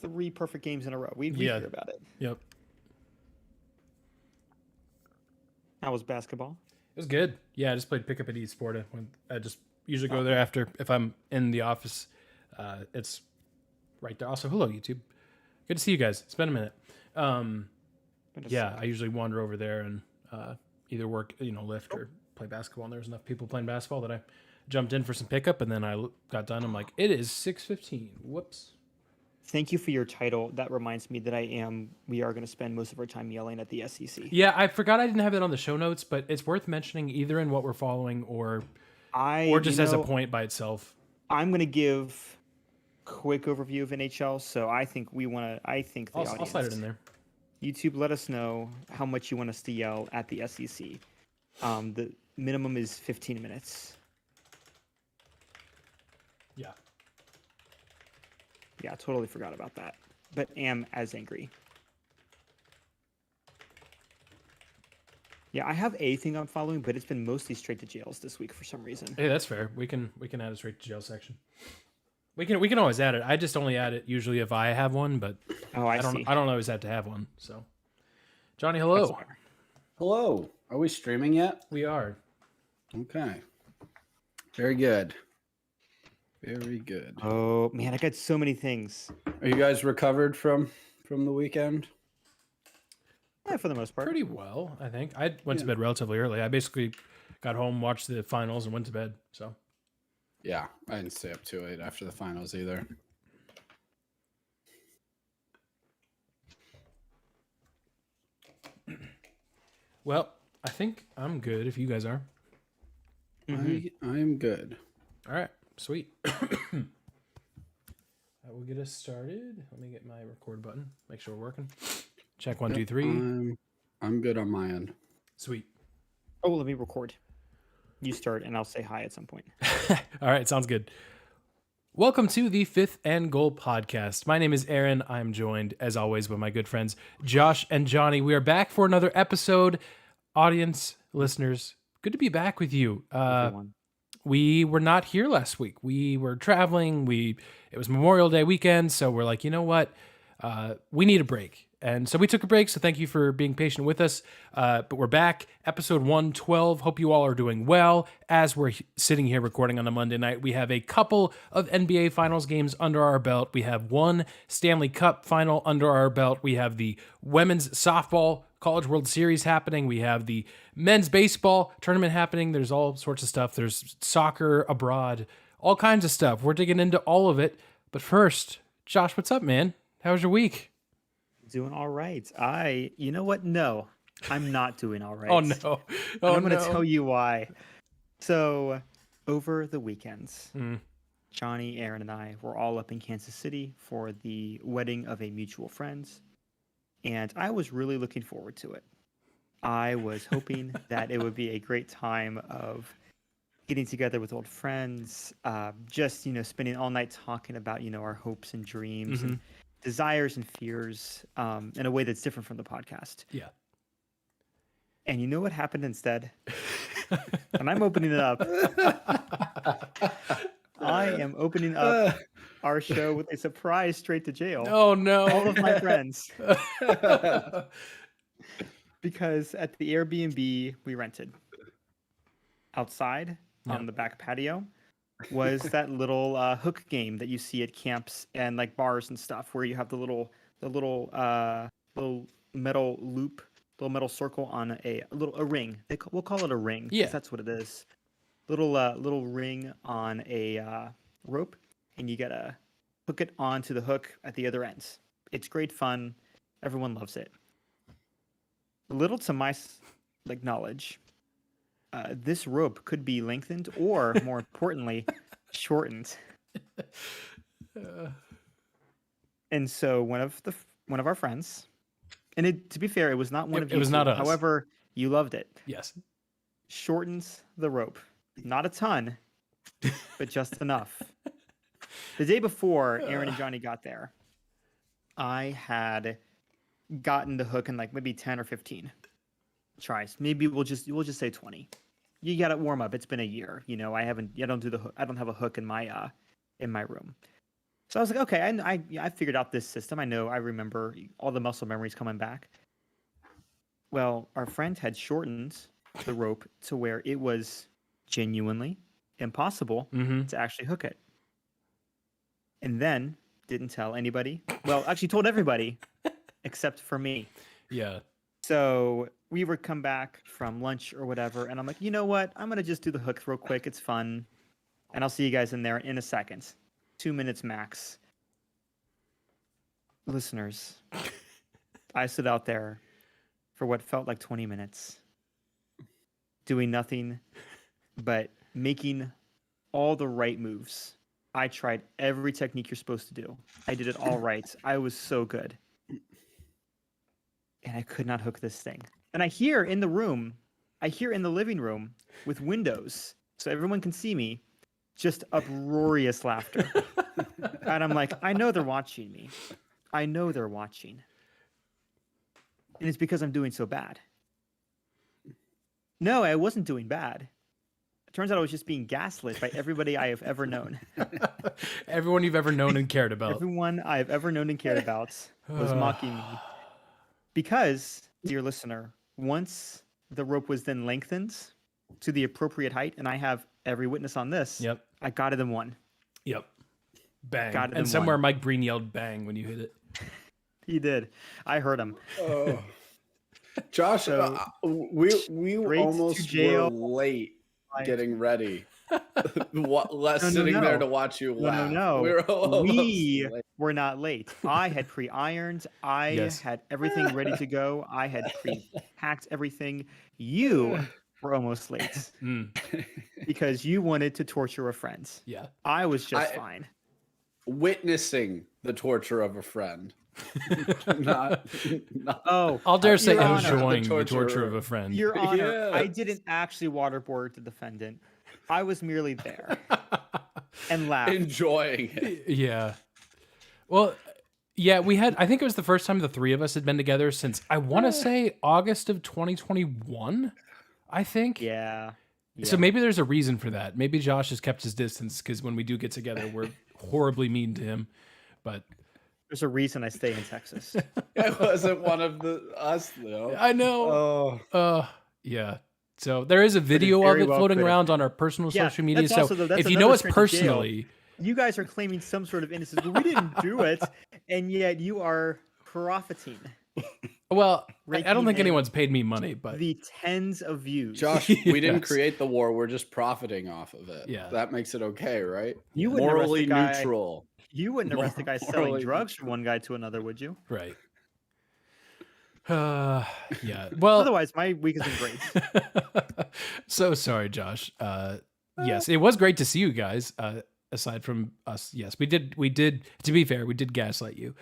3 perfect games in a row. We'd Yeah. hear about it. Yep. How was basketball? It was good. Yeah, I just played pickup at Sport. I just usually go Oh, there after if I'm in the office. It's right there. Also, hello YouTube. Good to see you guys. It's been a minute. been a Yeah, sec. I usually wander over there and either work, lift or play basketball. And there was enough people playing basketball that I jumped in for some pickup, and then I got done. I'm like, it is 6:15. Whoops. Thank you for your title. That reminds me that we are going to spend most of our time yelling at the SEC. Yeah, I forgot I didn't have that on the show notes, but it's worth mentioning either in what we're following or You just as a know, point by itself. I'm going to give quick overview of NHL. So I think the I'll slide it in audience, there. YouTube, let us know how much you want us to yell at the SEC. The minimum is 15 minutes. Yeah. Yeah, I totally forgot about that, but am as angry. Yeah, I have a thing I'm following, but it's been mostly straight to jails this week for some reason. Hey, that's fair. We can add it straight to jail section. We can always add it. I just only add it usually if I have one, but Oh, I see. I don't always have to have one. So, Johnny, That's hello. fair. Hello. Are we streaming yet? We are. Okay. Very good. Very good. Oh man, I got so many things. Are you guys recovered from the weekend? Yeah, for the most part. Pretty well, I think. I went to bed relatively early. I basically got home, watched the finals, and went to bed. So, Yeah, I didn't stay up too late after the finals either. well, I think I'm good if you guys are. I am good. All right, sweet. That will get us started. Let me get my record button. Make sure we're working. Check 1, 2, 3. I'm good on my end. Sweet. Oh, let me record. You start, and I'll say hi at some point. All right, sounds good. Welcome to the Fifth and Goal podcast. My name is Aaron. I'm joined, as always, by my good friends Josh and Johnny. We are back for another episode. Audience, listeners, good to be back with you. Everyone. We were not here last week. We were traveling. It was Memorial Day weekend, so we're like, you know what? We need a break. And so we took a break, so thank you for being patient with us. But we're back, episode 112. Hope you all are doing well. As we're sitting here recording on a Monday night, we have a couple of NBA Finals games under our belt. We have one Stanley Cup final under our belt. We have the Women's Softball College World Series happening. We have the men's baseball tournament happening. There's all sorts of stuff. There's soccer abroad, all kinds of stuff. We're digging into all of it. But first, Josh, what's up, man? How was your week? Doing all right. You know what? No, I'm not doing all right. Oh, no. Oh, I'm going to no. tell you why. So, over the weekends, Mm. Johnny, Aaron, and I were all up in Kansas City for the wedding of a mutual friend. And I was really looking forward to it. I was hoping that it would be a great time of getting together with old friends, just, spending all night talking about, our hopes and dreams and desires and fears in a way that's different from the podcast. Yeah. And you know what happened instead? And I'm opening it up. I am opening up our show with a surprise straight to jail. Oh, no. All of my friends. Because at the Airbnb we rented outside on the back patio was that little hook game that you see at camps and like bars and stuff, where you have the little metal loop, little metal circle on a ring. We'll call it a ring. Yeah. That's what it is. Little ring on a rope, and you gotta hook it onto the hook at the other ends. It's great fun. Everyone loves it. Little to my knowledge, this rope could be lengthened or, more importantly, shortened. And so one of our friends, and to be fair, it was not one of you. It was not us. However, you loved it. Yes. Shortens the rope, not a ton, but just enough. The day before Aaron and Johnny got there, I had gotten the hook in like maybe 10 or 15 tries. Maybe we'll just say 20. You got to warm up. It's been a year. I don't have a hook in my room. So I was like, okay, I figured out this system. I remember all the muscle memories coming back. Well, our friend had shortened the rope to where it was genuinely impossible to actually hook it. And then didn't tell anybody. Well, actually told everybody except for me. Yeah. So we would come back from lunch or whatever, and I'm like, you know what? I'm gonna just do the hooks real quick. It's fun, and I'll see you guys in there in a second. 2 minutes max. Listeners, I stood out there for what felt like 20 minutes, doing nothing but making all the right moves. I tried every technique you're supposed to do. I did it all right. I was so good. And I could not hook this thing. And I hear in the living room with windows, so everyone can see me, just uproarious laughter. And I'm like, I know they're watching me. I know they're watching. And it's because I'm doing so bad. No, I wasn't doing bad. It turns out I was just being gaslit by everybody I have ever known. Everyone you've ever known and cared about. Everyone I have ever known and cared about was mocking me. Because, dear listener, once the rope was then lengthened to the appropriate height, and I have every witness on this, Yep. I got it in one. Yep. Bang. Got it in And somewhere one. Mike Breen yelled bang when you hit it. He did. I heard him. Oh. Josh, So, we straight almost to jail. were late Like- getting ready. Sitting there to watch you laugh. No. We were almost We late. were not late. I had pre-ironed. I Yes. had everything ready to go. I had pre-packed everything. You were almost late because you wanted to torture a friend. Yeah. I was just fine. Witnessing the torture of a friend. not Oh, I'll dare say Your Honor. enjoying The the torture. torture of a friend. Your Honor, I Yes. didn't actually waterboard the defendant. I was merely there and laughed. enjoying it. Yeah. Well, yeah, I think it was the first time the three of us had been together since, I want to say, August of 2021, I think. Yeah. So maybe there's a reason for that. Maybe Josh has kept his distance because when we do get together, we're horribly mean to him. But There's a reason I stay in Texas. It wasn't one of us though. I know. Oh, Yeah. So there is a video of very it well floating could've. around on our personal Yeah, social media. that's So also that's if you know another us trend to jail. personally, You guys are claiming some sort of innocence, but we didn't do it, and yet you are profiting well, I don't think Raking in anyone's paid me money, but the tens of views. Josh, we didn't Yes. create the war. We're just profiting off of it. Yeah. That makes it okay, right? You wouldn't arrest Morally the guy- neutral. You wouldn't arrest the guy selling Morally drugs from one guy to another, would you? right. Yeah. Well, Otherwise, my week has been great. so sorry, Josh. Yes, it was great to see you guys. Aside from us, yes, we did. To be fair, we did gaslight you.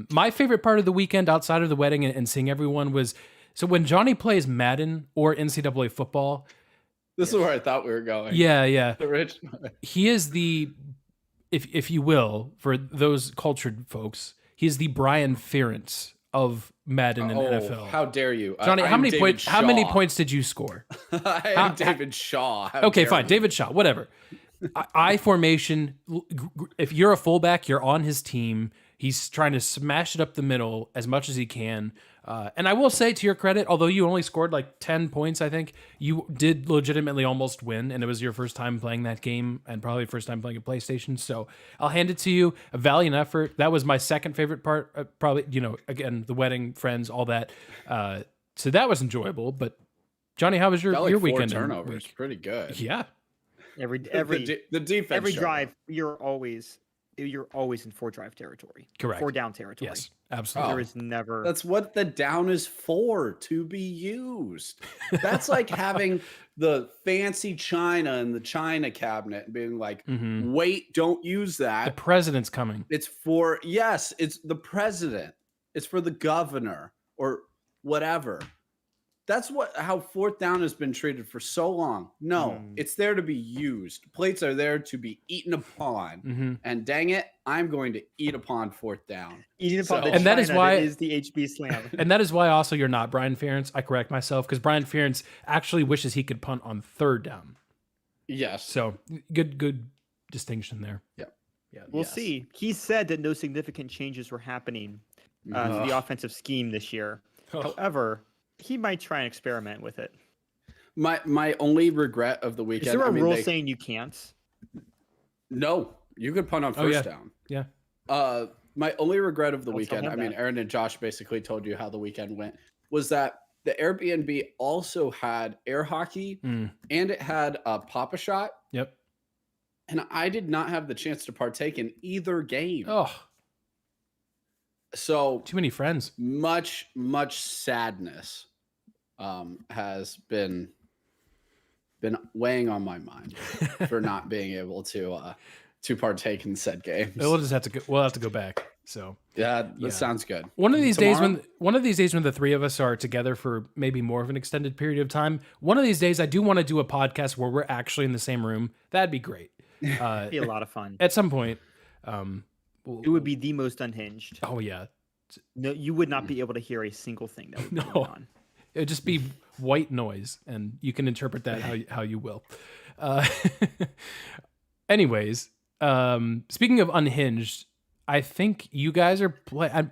My favorite part of the weekend, outside of the wedding and seeing everyone, was so when Johnny plays Madden or NCAA football. This is where I thought we were going. Yeah. The rich. He is the, if you will, for those cultured folks, he is the Brian Ferentz of Madden and NFL. How dare you, Johnny, I'm how many David points? How many Shaw. points did you score? I am David Shaw. How Okay, dare fine. you. David Shaw, whatever. I formation. If you're a fullback, you're on his team. He's trying to smash it up the middle as much as he can. And I will say, to your credit, although you only scored like 10 points, I think you did legitimately almost win, and it was your first time playing that game and probably first time playing a PlayStation. So I'll hand it to you. A valiant effort. That was my second favorite part. Probably, again, the wedding, friends, all that. So that was enjoyable. But Johnny, how was Got like your 4 weekend? and turnovers. week? Pretty good. Yeah. Every the defense. every showed drive, up. you're always in 4-drive territory. Correct. 4-down territory. Yes, absolutely. There is never. That's what the down is for, to be used. That's like having the fancy china in the china cabinet and being like, wait, don't use The that. president's coming. It's the president. It's for the governor or whatever. That's how 4th down has been treated for so long. No, it's there to be used. Plates are there to be eaten upon. And dang it, I'm going to eat upon 4th down. Eating upon the And that is China why- is the HB slam. And that is why also you're not Brian Ferentz. I correct myself because Brian Ferentz actually wishes he could punt on 3rd down. Yes. So good distinction there. Yep. We'll Yes. see. He said that no significant changes were happening to the offensive scheme this year. However, he might try and experiment with it. My only regret of the weekend. Is there a rule saying you can't? No, you could punt on first down. Yeah. My only regret of the I'll tell weekend, him I mean, that. Aaron and Josh basically told you how the weekend went, was that the Airbnb also had air hockey and it had a Pop-A-Shot. Yep. And I did not have the chance to partake in either game. Oh, so too many friends. Much sadness has been weighing on my mind for not being able to partake in said games. We'll just have to go. We'll have to go back. So yeah, that sounds good. One of these days when the three of us are together for maybe more of an extended period of time, one of these days I do want to do a podcast where we're actually in the same room. That'd be great. It'd be a lot of fun. At some point. It would be the most unhinged. Oh yeah. No, you would not be able to hear a single thing that would be going on. It would just be white noise, and you can interpret that how you will. Anyways, speaking of unhinged, I think you guys are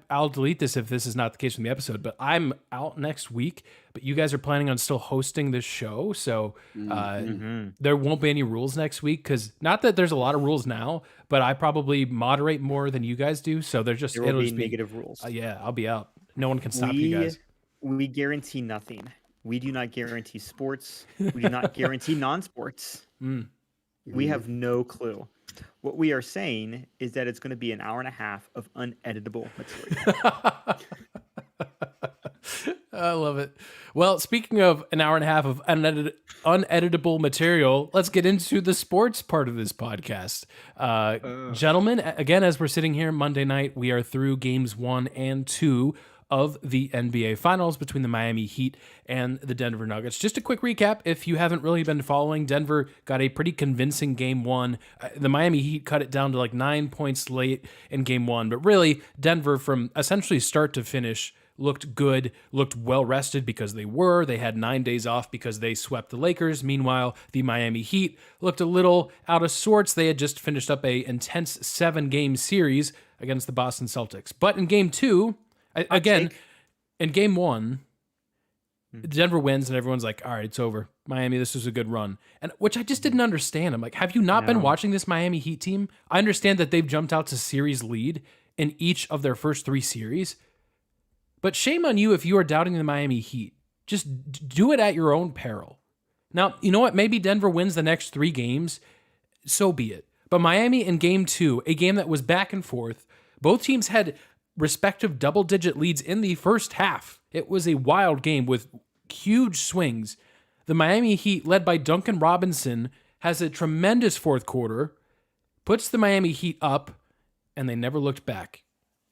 I'll delete this if this is not the case from the episode, but I'm out next week, but you guys are planning on still hosting this show. So there won't be any rules next week, because not that there's a lot of rules now, but I probably moderate more than you guys do. So there will be negative rules. Yeah, I'll be out. No one can stop you guys. We guarantee nothing. We do not guarantee sports. We do not guarantee non-sports. We have no clue. What we are saying is that it's going to be an hour and a half of uneditable material. I love it. Well, speaking of an hour and a half of uneditable material, let's get into the sports part of this podcast. Gentlemen, again, as we're sitting here Monday night, we are through games 1 and 2 of the NBA Finals between the Miami Heat and the Denver Nuggets. Just a quick recap, if you haven't really been following, Denver got a pretty convincing game 1. The Miami Heat cut it down to like 9 points late in game 1, but really, Denver from essentially start to finish looked good, looked well-rested because they had 9 days off because they swept the Lakers. Meanwhile, the Miami Heat looked a little out of sorts. They had just finished up a intense 7-game series against the Boston Celtics. But in game 2, again, in game 1, Denver wins and everyone's like, all right, it's over. Miami, this was a good run. And which I just didn't understand. I'm like, have you not been watching this Miami Heat team? I understand that they've jumped out to series lead in each of their first 3 series. But shame on you if you are doubting the Miami Heat. Just do it at your own peril. Now, you know what? Maybe Denver wins the next 3 games. So be it. But Miami in game 2, a game that was back and forth, both teams had respective double-digit leads in the first half. It was a wild game with huge swings. The Miami Heat, led by Duncan Robinson, has a tremendous fourth quarter, puts the Miami Heat up, and they never looked back.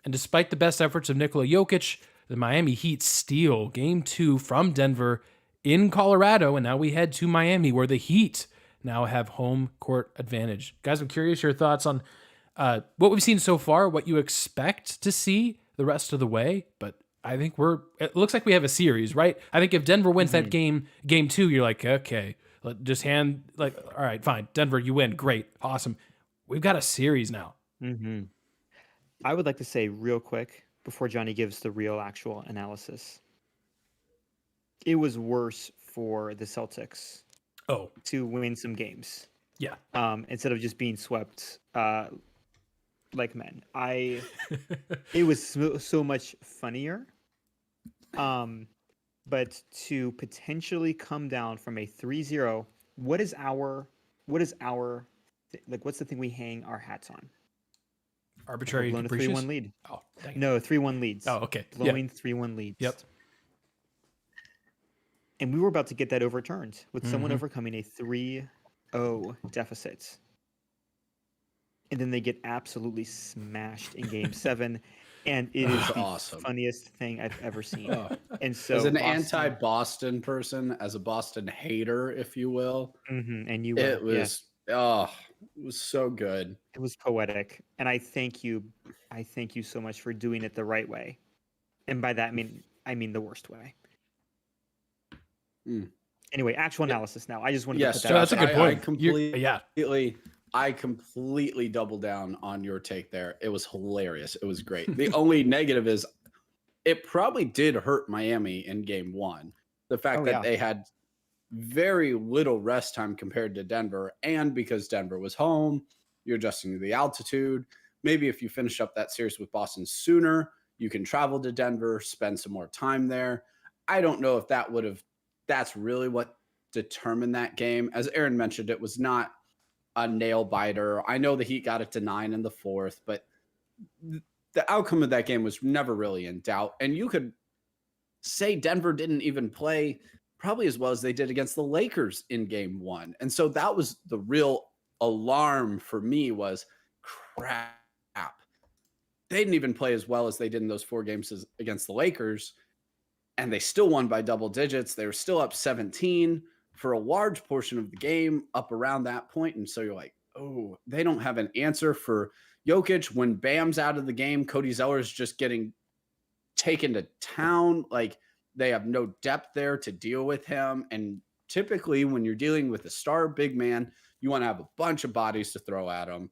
And despite the best efforts of Nikola Jokic, the Miami Heat steal game 2 from Denver in Colorado, and now we head to Miami, where the Heat now have home court advantage. Guys, I'm curious your thoughts on what we've seen so far, what you expect to see the rest of the way, but I think it looks like we have a series, right? I think if Denver wins that game 2, you're like, okay, all right, fine. Denver, you win. Great. Awesome. We've got a series now. I would like to say real quick, before Johnny gives the real actual analysis, it was worse for the Celtics to win some games. Yeah. Instead of just being swept like men. It was so much funnier. But to potentially come down from a 3-0, what's the thing we hang our hats on? Arbitrary blown a capricious? 3-1 lead. Oh, dang it. No, 3-1 leads. Oh, okay. Blowing 3-1 leads. Yep. And we were about to get that overturned with someone overcoming a 3-0 deficit. And then they get absolutely smashed in game 7. And it is the funniest thing I've ever seen. And so, as an anti-Boston person, as a Boston hater, if you will, and you, it was it was so good. It was poetic, and I thank you so much for doing it the right way, and by that I mean the worst way. Anyway, actual analysis now. I just wanted to put that. That's a good point. I completely I completely double down on your take there. It was hilarious. It was great. The only negative is it probably did hurt Miami in game one. The fact Oh, that yeah. they had very little rest time compared to Denver. And because Denver was home, you're adjusting to the altitude. Maybe if you finish up that series with Boston sooner, you can travel to Denver, spend some more time there. I don't know if that's really what determined that game. As Aaron mentioned, it was not a nail biter. I know the Heat got it to 9 in the fourth, but the outcome of that game was never really in doubt. And you could say Denver didn't even play probably as well as they did against the Lakers in game one. And so that was the real alarm for me was crap. They didn't even play as well as they did in those 4 games against the Lakers. And they still won by double digits. They were still up 17 for a large portion of the game up around that point. And so you're like, oh, they don't have an answer for Jokic. When Bam's out of the game, Cody Zeller's just getting taken to town. Like they have no depth there to deal with him. And typically when you're dealing with a star big man, you want to have a bunch of bodies to throw at him.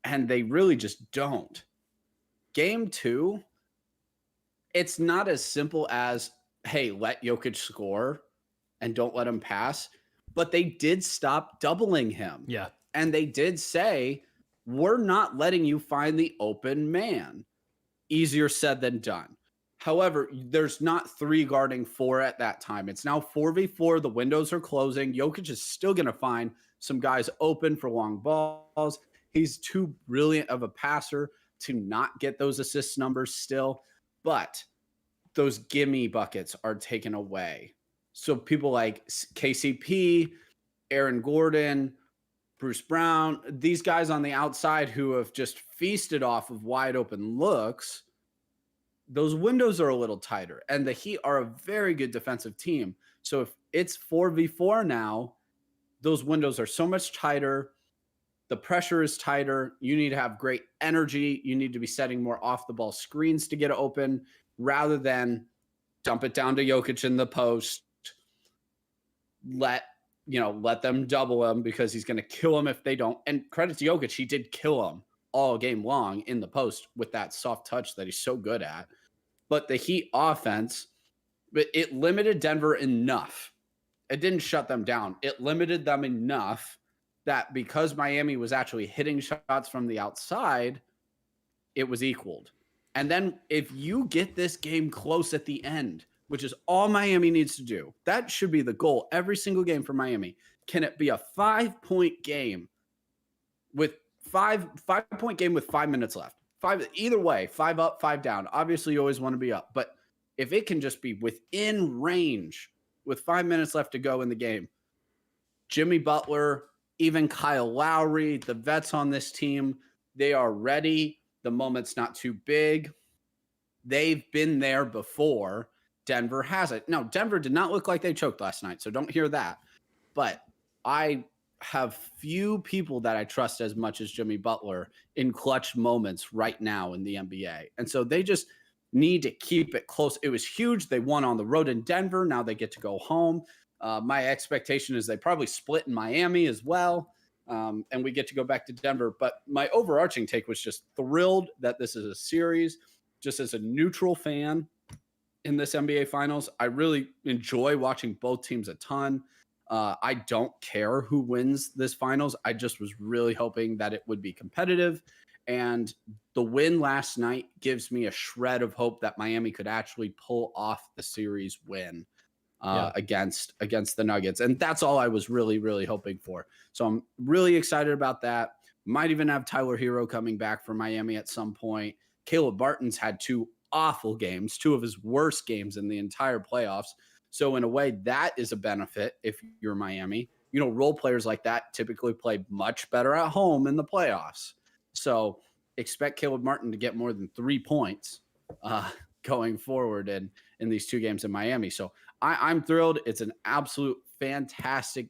And they really just don't. Game 2, it's not as simple as, hey, let Jokic score and don't let him pass. But they did stop doubling him. Yeah. And they did say, we're not letting you find the open man. Easier said than done. However, there's not 3 guarding 4 at that time. It's now 4v4. The windows are closing. Jokic is still going to find some guys open for long balls. He's too brilliant of a passer to not get those assist numbers still. But those gimme buckets are taken away. So people like KCP, Aaron Gordon, Bruce Brown, these guys on the outside who have just feasted off of wide open looks, those windows are a little tighter. And the Heat are a very good defensive team. So if it's 4v4 now, those windows are so much tighter. The pressure is tighter. You need to have great energy. You need to be setting more off the ball screens to get it open rather than dump it down to Jokic in the post. Let them double him because he's going to kill him if they don't. And credit to Jokic, he did kill him all game long in the post with that soft touch that he's so good at. But the Heat offense, it limited Denver enough. It didn't shut them down. It limited them enough that because Miami was actually hitting shots from the outside, it was equaled. And then if you get this game close at the end, which is all Miami needs to do, that should be the goal every single game for Miami. Can it be a 5-point game with 5-point game with 5 minutes left? Either way, 5 up, 5 down. Obviously, you always want to be up. But if it can just be within range with 5 minutes left to go in the game, Jimmy Butler, even Kyle Lowry, the vets on this team, they are ready. The moment's not too big. They've been there before. Denver hasn't. Now, Denver did not look like they choked last night, so don't hear that. But I have few people that I trust as much as Jimmy Butler in clutch moments right now in the NBA. And so they just need to keep it close. It was huge. They won on the road in Denver. Now they get to go home. My expectation is they probably split in Miami as well. And we get to go back to Denver. But my overarching take was just thrilled that this is a series. Just as a neutral fan in this NBA Finals, I really enjoy watching both teams a ton. I don't care who wins this Finals. I just was really hoping that it would be competitive. And the win last night gives me a shred of hope that Miami could actually pull off the series win against the Nuggets. And that's all I was really, really hoping for. So I'm really excited about that. Might even have Tyler Hero coming back for Miami at some point. Caleb Martin's had 2 awful games, 2 of his worst games in the entire playoffs. So in a way, that is a benefit if you're Miami. Role players like that typically play much better at home in the playoffs. So expect Caleb Martin to get more than 3 points going forward in these 2 games in Miami. So I'm thrilled. It's an absolute fantastic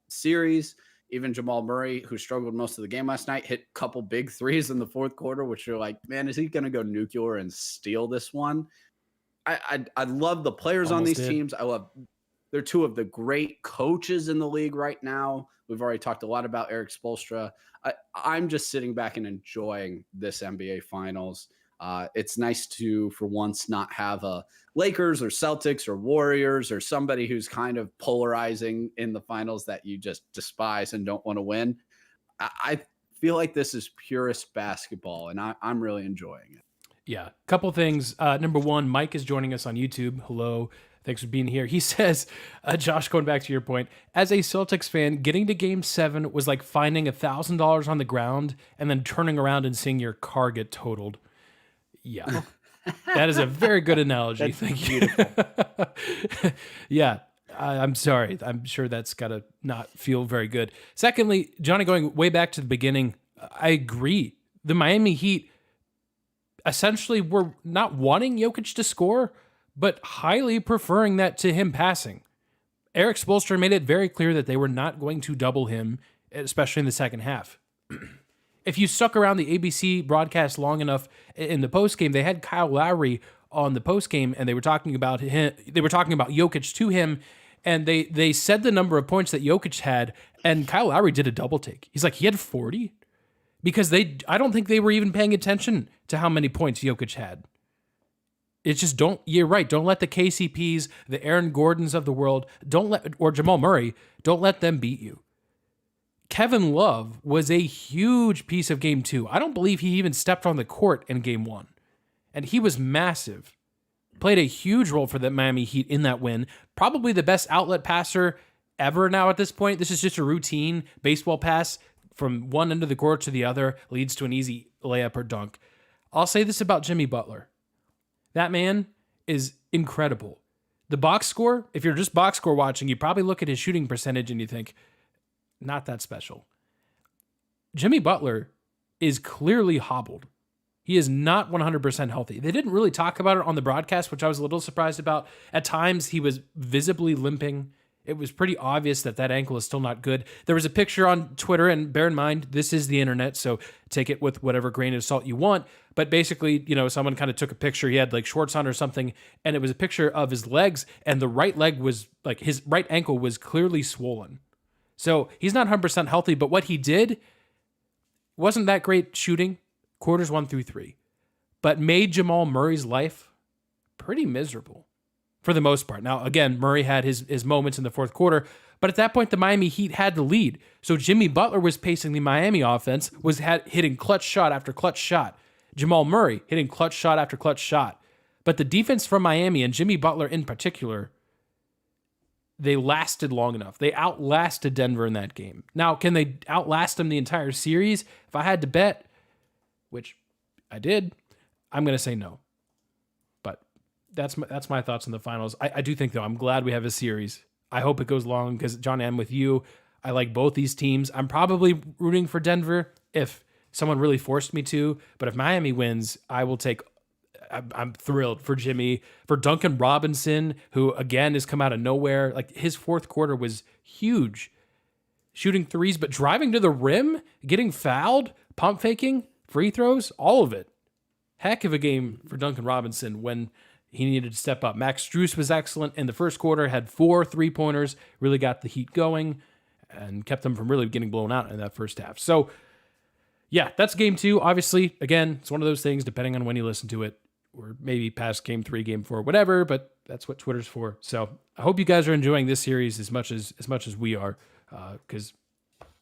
series. Even Jamal Murray, who struggled most of the game last night, hit a couple big threes in the fourth quarter, which you're like, man, is he going to go nuclear and steal this one? I love the players on these teams. I love They're two of the great coaches in the league right now. We've already talked a lot about Eric Spoelstra. I'm just sitting back and enjoying this NBA Finals. It's nice to, for once, not have a Lakers or Celtics or Warriors or somebody who's kind of polarizing in the finals that you just despise and don't want to win. I feel like this is purest basketball, and I'm really enjoying it. Yeah. Couple things. Number one, Mike is joining us on YouTube. Hello. Thanks for being here. He says, Josh, going back to your point, as a Celtics fan, getting to game 7 was like finding $1,000 on the ground and then turning around and seeing your car get totaled. Yeah. That is a very good analogy. Thank you. Yeah. I'm sorry. I'm sure that's got to not feel very good. Secondly, Johnny, going way back to the beginning, I agree. The Miami Heat essentially were not wanting Jokic to score, but highly preferring that to him passing. Eric Spoelstra made it very clear that they were not going to double him, especially in the second half. If you stuck around the ABC broadcast long enough in the postgame, they had Kyle Lowry on the postgame, and they were talking about him. They were talking about Jokic to him, and they said the number of points that Jokic had, and Kyle Lowry did a double take. He's like, he had 40? Because I don't think they were even paying attention to how many points Jokic had. It's just you're right. Don't let the KCPs, the Aaron Gordons of the world, or Jamal Murray, don't let them beat you. Kevin Love was a huge piece of game 2. I don't believe he even stepped on the court in game 1. And he was massive. Played a huge role for the Miami Heat in that win. Probably the best outlet passer ever now at this point. This is just a routine baseball pass from one end of the court to the other, leads to an easy layup or dunk. I'll say this about Jimmy Butler. That man is incredible. The box score, if you're just box score watching, you probably look at his shooting percentage and you think, not that special. Jimmy Butler is clearly hobbled. He is not 100% healthy. They didn't really talk about it on the broadcast, which I was a little surprised about. At times, he was visibly limping. It was pretty obvious that ankle is still not good. There was a picture on Twitter, and bear in mind, this is the internet, so take it with whatever grain of salt you want. But basically, someone kind of took a picture. He had like shorts on or something, and it was a picture of his legs, and the right leg was like his right ankle was clearly swollen. So he's not 100% healthy, but what he did wasn't that great shooting, quarters 1 through 3, but made Jamal Murray's life pretty miserable for the most part. Now, again, Murray had his moments in the fourth quarter, but at that point, the Miami Heat had the lead. So Jimmy Butler was pacing the Miami offense, was hitting clutch shot after clutch shot. Jamal Murray hitting clutch shot after clutch shot. But the defense from Miami, and Jimmy Butler in particular, they lasted long enough. They outlasted Denver in that game. Now, can they outlast them the entire series? If I had to bet, which I did, I'm going to say no. But that's my thoughts on the finals. I do think, though, I'm glad we have a series. I hope it goes long because, John, I'm with you. I like both these teams. I'm probably rooting for Denver if someone really forced me to. But if Miami wins, I will take... I'm thrilled for Jimmy, for Duncan Robinson, who again has come out of nowhere. Like his fourth quarter was huge, shooting threes, but driving to the rim, getting fouled, pump faking, free throws, all of it. Heck of a game for Duncan Robinson when he needed to step up. Max Strus was excellent in the first quarter, had 4 3-pointers, really got the Heat going and kept them from really getting blown out in that first half. So yeah, that's game 2. Obviously, again, it's one of those things, depending on when you listen to it, or maybe past game 3, game 4, whatever, but that's what Twitter's for. So I hope you guys are enjoying this series as much as we are, because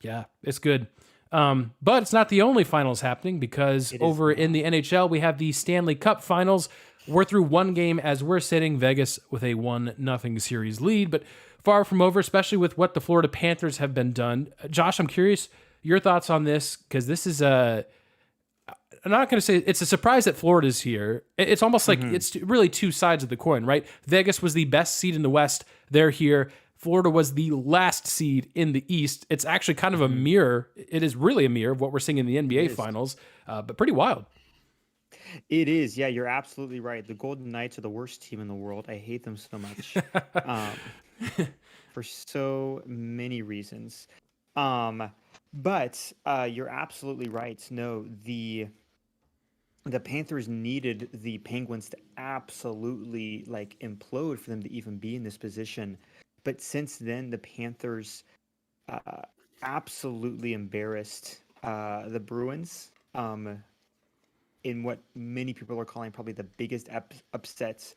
yeah, it's good. But it's not the only finals happening, because over in the NHL, we have the Stanley Cup finals. We're through one game as we're sitting, Vegas with a 1-0 series lead, but far from over, especially with what the Florida Panthers have been done. Josh, I'm curious your thoughts on this, because this is I'm not going to say it's a surprise that Florida's here. It's almost like it's really two sides of the coin, right? Vegas was the best seed in the West. They're here. Florida was the last seed in the East. It's actually kind of a mirror. It is really a mirror of what we're seeing in the NBA finals, but pretty wild. It is. Yeah, you're absolutely right. The Golden Knights are the worst team in the world. I hate them so much for so many reasons. But you're absolutely right. No, the Panthers needed the Penguins to absolutely like implode for them to even be in this position, But since then, the Panthers uh, absolutely embarrassed the Bruins in what many people are calling probably the biggest upsets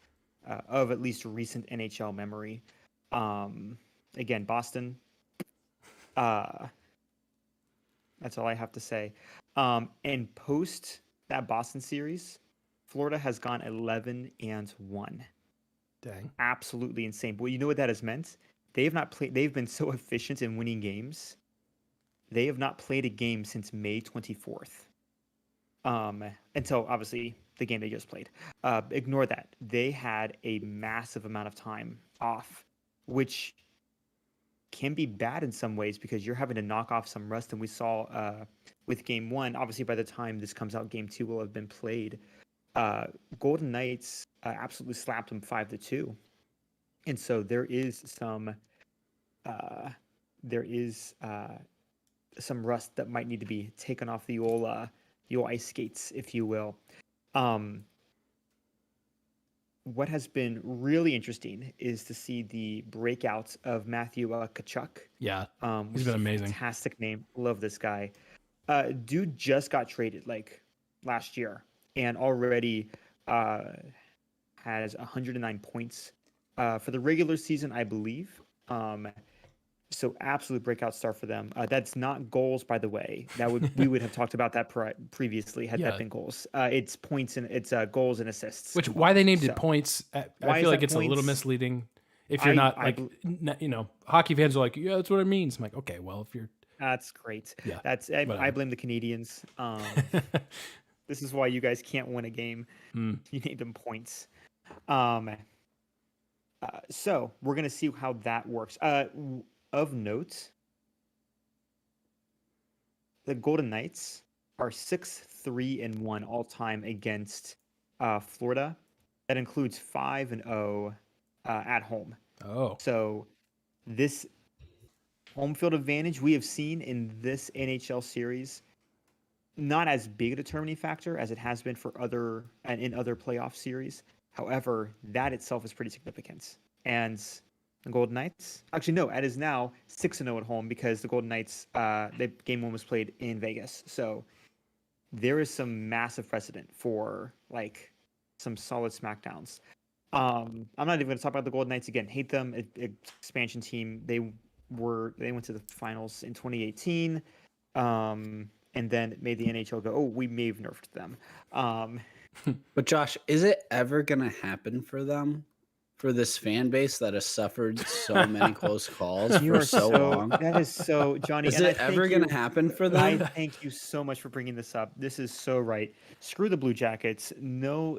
of at least recent NHL memory. Um, Again, Boston. Uh, that's all I have to say. And post that Boston series, Florida has gone 11-1. Dang. Absolutely insane. But you know what that has meant? They have not played. They've been so efficient in winning games. They have not played a game since May 24th. Until obviously the game they just played. Ignore that. They had a massive amount of time off, which can be bad in some ways because you're having to knock off some rust. And we saw with game one, obviously by the time this comes out, game two will have been played. Golden Knights absolutely slapped them 5-2. And so there is some some rust that might need to be taken off the old ice skates, if you will. What has been really interesting is to see the breakouts of Matthew Tkachuk. Yeah, Which he's been is a amazing. fantastic name. Love this guy. Dude just got traded like last year and already has 109 points for the regular season, I believe. So absolute breakout start for them. That's not goals, by the way. We would have talked about that previously had that been goals. It's points and it's goals and assists. Which combined. why they named So, it points? I why feel is like that it's a little points? misleading. If you're not like, hockey fans are like, yeah, that's what it means. I'm like, okay, well, if you're, That's great. yeah, I blame the Canadians. This is why you guys can't win a game. You named them points. So we're gonna see how that works. Of note, the Golden Knights are 6-3-1 all time against Florida. That includes 5-0 at home. oh, So this home field advantage we have seen in this NHL series, not as big a determining factor as it has been for other playoff series. However, that itself is pretty significant. And the Golden Knights, actually no, it is now 6-0 at home because the Golden Knights, the game one was played in Vegas. So there is some massive precedent for like some solid smackdowns. I'm not even going to talk about the Golden Knights again. Hate them. Expansion team. They went to the finals in 2018. And then it made the NHL go, oh, we may have nerfed them. But Josh, is it ever going to happen for them? For this fan base that has suffered so many close calls for so long? That is so, Johnny. Is it ever going to happen for them? I thank you so much for bringing this up. This is so right. Screw the Blue Jackets. No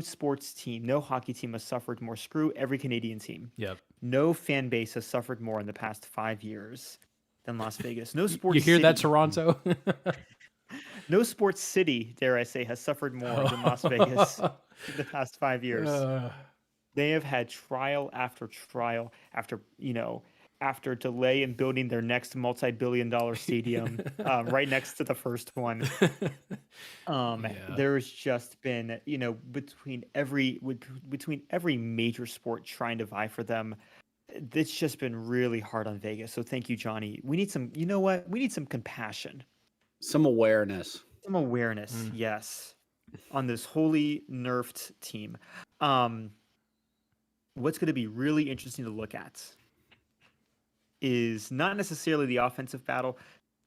sports team, no hockey team has suffered more. Screw every Canadian team. yep. No fan base has suffered more in the past 5 years than Las Vegas. No sports. You hear that, city, Toronto? No sports city, dare I say, has suffered more than Las Vegas in the past 5 years. They have had trial after after delay in building their next multi-billion-dollar stadium right next to the first one. There's just been, between every major sport trying to vie for them, it's just been really hard on Vegas. So thank you, Johnny. We need some, you know what? We need some compassion. Some awareness. Yes, on this wholly nerfed team. What's going to be really interesting to look at is not necessarily the offensive battle.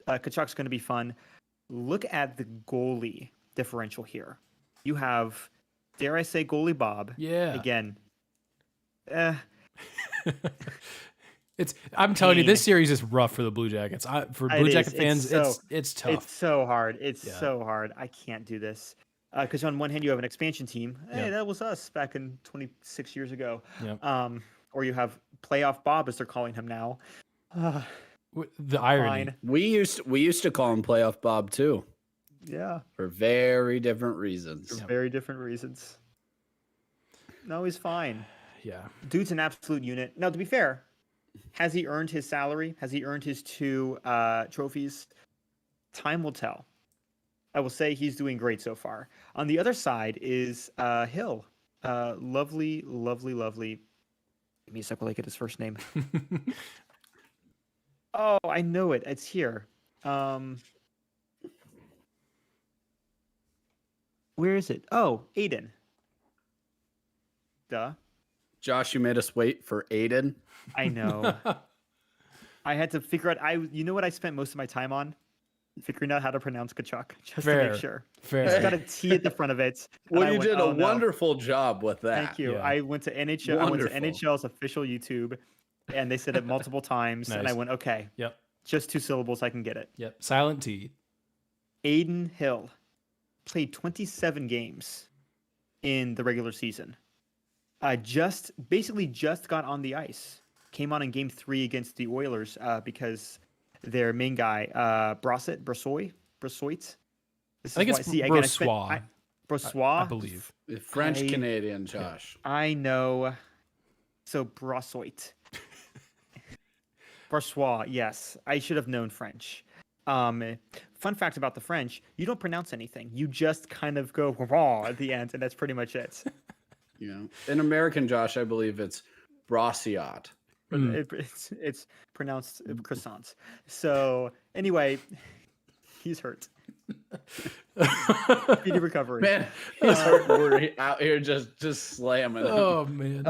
Kachuk's going to be fun. Look at the goalie differential here. You have, dare I say, goalie Bob. Yeah. Again. I'm telling you, this series is rough for the Blue Jackets. For Blue Jacket fans, it's tough. It's so hard. So hard. I can't do this. Because on one hand, you have an expansion team. Hey, that was us back in 26 years ago. Yep. Or you have playoff Bob, as they're calling him now. The irony. Fine. We used to call him playoff Bob too. Yeah. For very different reasons. No, he's fine. Yeah. Dude's an absolute unit. Now, to be fair, has he earned his salary? Has he earned his 2 trophies? Time will tell. I will say he's doing great so far. On the other side is Hill. Lovely Give me a second. Let me get his first name. Oh, I know it. It's here. Where is it? Oh, Aiden. Duh. Josh, you made us wait for Aiden. I know. I had to figure out. You know what I spent most of my time on? Figuring out how to pronounce Kachuk, just to make sure. Fair. It's got a T at the front of it. Well, you did a wonderful job with that. Thank you. Yeah. I went to NHL. I went to NHL's official YouTube, and they said it multiple times, and I went, okay. Yep. Just 2 syllables, I can get it. Yep. Silent T. Aiden Hill played 27 games in the regular season. Basically just got on the ice. Came on in Game 3 against the Oilers because their main guy, Brossoit. I think it's Brossoit. Brossoit, I believe. French Canadian, Josh. I know. So Brossoit. Brossoit, yes. I should have known French. Fun fact about the French, you don't pronounce anything. You just kind of go raw at the end, and that's pretty much it. You know, in American, Josh, I believe it's Brossiot. It's pronounced croissants. So anyway, he's hurt. Speedy recovery. Man, he's hurt. We're out here just slamming. Oh man.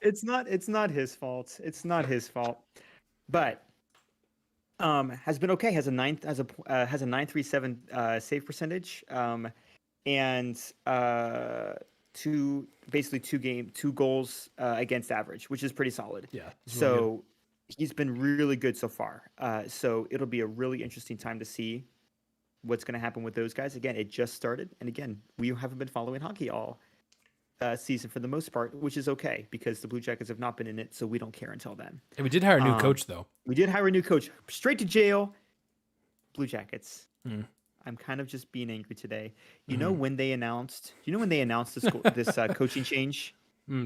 It's not his fault. It's not his fault. But has been okay. Has a 937 save percentage. And two goals against average, which is pretty solid. Yeah. So he's been really good so far. So it'll be a really interesting time to see what's going to happen with those guys. Again, it just started, and again, we haven't been following hockey all season for the most part, which is okay because the Blue Jackets have not been in it, so we don't care until then. And we did hire a new coach, though. We did hire a new coach. Straight to jail. Blue Jackets. I'm kind of just being angry today. You know when they announced? You know when they announced this coaching change?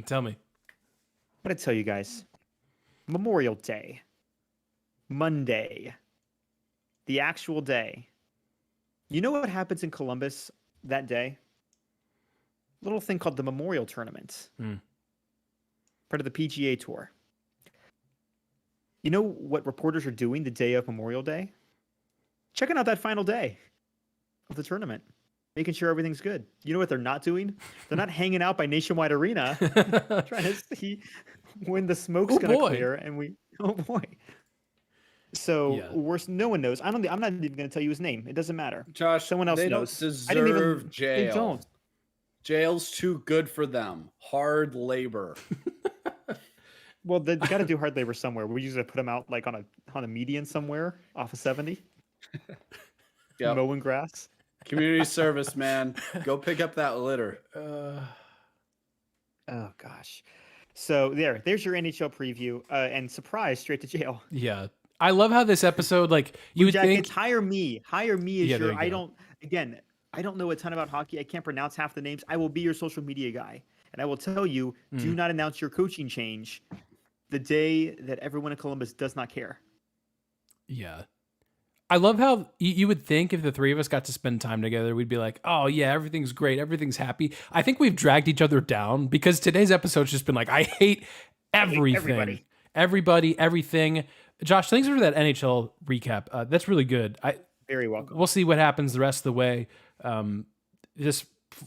Tell me. I'm gonna tell you guys. Memorial Day, Monday, the actual day. You know what happens in Columbus that day? Little thing called the Memorial Tournament, part of the PGA Tour. You know what reporters are doing the day of Memorial Day? Checking out that final day of the tournament, making sure everything's good. You know what they're not doing? They're not hanging out by Nationwide Arena trying to see when the smoke's going to clear and we. Oh boy! So worse. No one knows. I'm not even going to tell you his name. It doesn't matter. Josh, someone else they knows. Don't deserve jail. They don't. Jail's too good for them. Hard labor. Well, they got to do hard labor somewhere. We usually put them out like on a median somewhere off of 70. Yep. Mowing grass. Community service, man. Go pick up that litter. Oh gosh. So there's your NHL preview, and surprise, straight to jail. Yeah, I love how this episode, like you would think, hire me as your. I don't know a ton about hockey. I can't pronounce half the names. I will be your social media guy, and I will tell you, do not announce your coaching change the day that everyone in Columbus does not care. Yeah. I love how you would think if the three of us got to spend time together, we'd be like, oh, yeah, everything's great. Everything's happy. I think we've dragged each other down because today's episode's just been like, I hate everything. Everybody, everything. Josh, thanks for that NHL recap. That's really good. Very welcome. We'll see what happens the rest of the way. This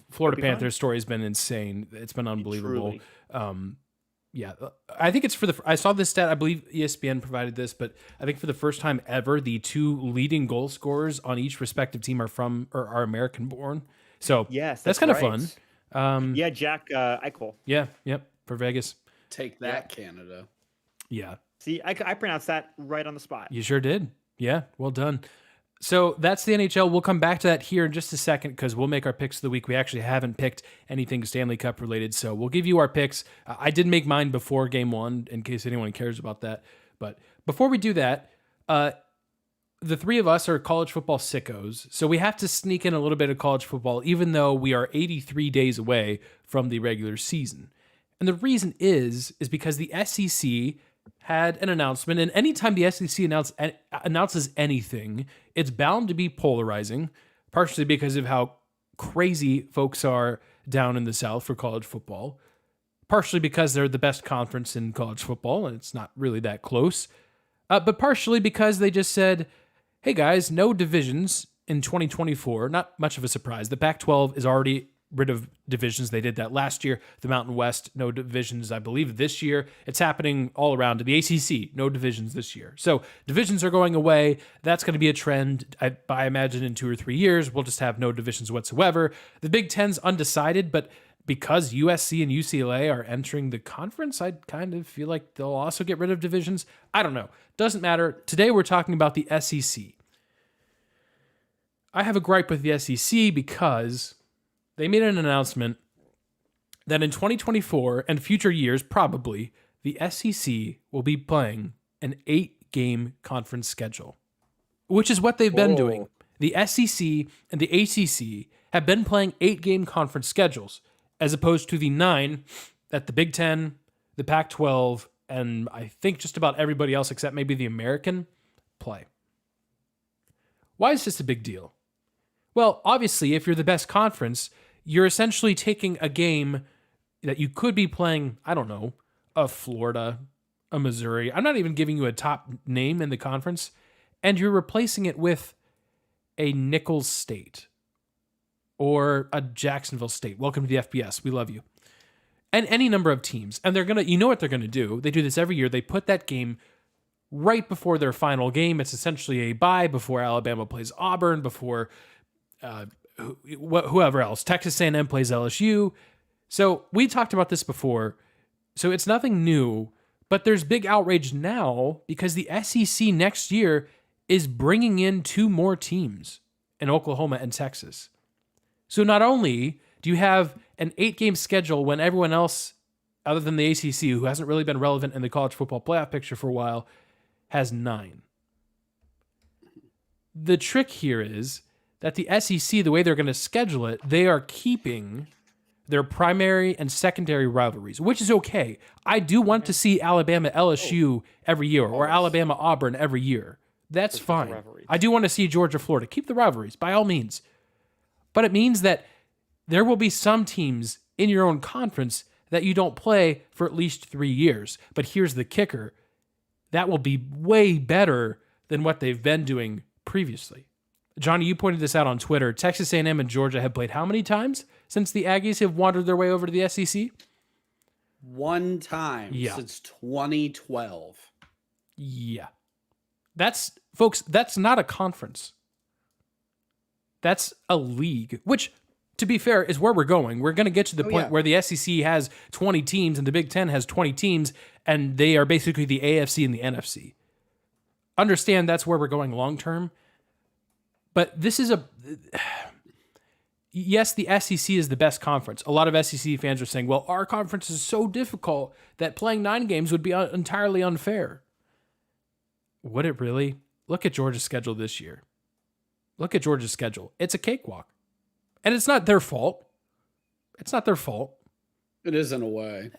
Florida Panthers story has been insane. It's been unbelievable. Yeah, I think it's I saw this stat, I believe ESPN provided this, but I think for the first time ever, the two leading goal scorers on each respective team are American born. So yes, that's kind of right. fun. Jack Eichel. Yeah, yep, for Vegas. Take that, Canada. Yeah. See, I pronounced that right on the spot. You sure did. Yeah, well done. So that's the NHL. We'll come back to that here in just a second because we'll make our picks of the week. We actually haven't picked anything Stanley Cup related, so we'll give you our picks. I did make mine before game one in case anyone cares about that. But before we do that, the three of us are college football sickos, so we have to sneak in a little bit of college football even though we are 83 days away from the regular season. And the reason is because the SEC had an announcement, and anytime the SEC announces anything, it's bound to be polarizing, partially because of how crazy folks are down in the South for college football, partially because they're the best conference in college football, and it's not really that close, but partially because they just said, hey guys, no divisions in 2024. Not much of a surprise. The Pac-12 is already rid of divisions. They did that last year. The Mountain West, no divisions, I believe, this year. It's happening all around. The ACC, no divisions this year. So divisions are going away. That's going to be a trend. I imagine in 2 or 3 years, we'll just have no divisions whatsoever. The Big Ten's undecided, but because USC and UCLA are entering the conference, I kind of feel like they'll also get rid of divisions. I don't know. Doesn't matter. Today we're talking about the SEC. I have a gripe with the SEC because they made an announcement that in 2024 and future years, probably, the SEC will be playing an 8-game conference schedule, which is what they've been doing. The SEC and the ACC have been playing 8-game conference schedules, as opposed to the 9 that the Big Ten, the Pac-12, and I think just about everybody else except maybe the American play. Why is this a big deal? Well, obviously, if you're the best conference, you're essentially taking a game that you could be playing, I don't know, a Florida, a Missouri. I'm not even giving you a top name in the conference, and you're replacing it with a Nicholls State or a Jacksonville State. Welcome to the FBS. We love you. And any number of teams. And they're going to, you know what they're going to do? They do this every year. They put that game right before their final game. It's essentially a bye before Alabama plays Auburn, before whoever else. Texas A&M plays LSU. So we talked about this before. So it's nothing new, but there's big outrage now because the SEC next year is bringing in 2 more teams in Oklahoma and Texas. So not only do you have an 8-game schedule when everyone else, other than the ACC, who hasn't really been relevant in the college football playoff picture for a while, has 9. The trick here is that the SEC, the way they're going to schedule it, they are keeping their primary and secondary rivalries, which is okay. I do want to see Alabama LSU every year or Alabama Auburn every year. That's fine. I do want to see Georgia Florida. Keep the rivalries, by all means. But it means that there will be some teams in your own conference that you don't play for at least 3 years. But here's the kicker. That will be way better than what they've been doing previously. Johnny, you pointed this out on Twitter. Texas A&M and Georgia have played how many times since the Aggies have wandered their way over to the SEC? 1 time since 2012. Yeah. Folks, that's not a conference. That's a league, which, to be fair, is where we're going. We're going to get to the point where the SEC has 20 teams and the Big Ten has 20 teams, and they are basically the AFC and the NFC. Understand that's where we're going long term. But this is yes, the SEC is the best conference. A lot of SEC fans are saying, well, our conference is so difficult that playing 9 games would be entirely unfair. Would it really? Look at Georgia's schedule this year. Look at Georgia's schedule. It's a cakewalk. And it's not their fault. It's not their fault. It is in a way.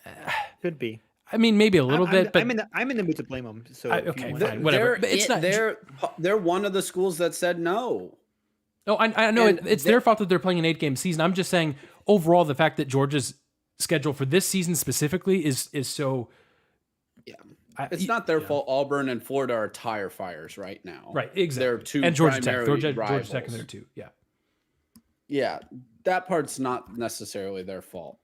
Could be. I mean, maybe a little bit, but I'm in the mood to blame them. So okay, fine, whatever. But it's not. They're one of the schools that said no. No, I know it's their fault that they're playing an 8-game season. I'm just saying overall, the fact that Georgia's schedule for this season specifically is so. Yeah, it's not their fault. Auburn and Florida are tire fires right now. Right, exactly. They're 2 and Georgia Tech, Georgia Tech, and there too. Yeah. Yeah, that part's not necessarily their fault.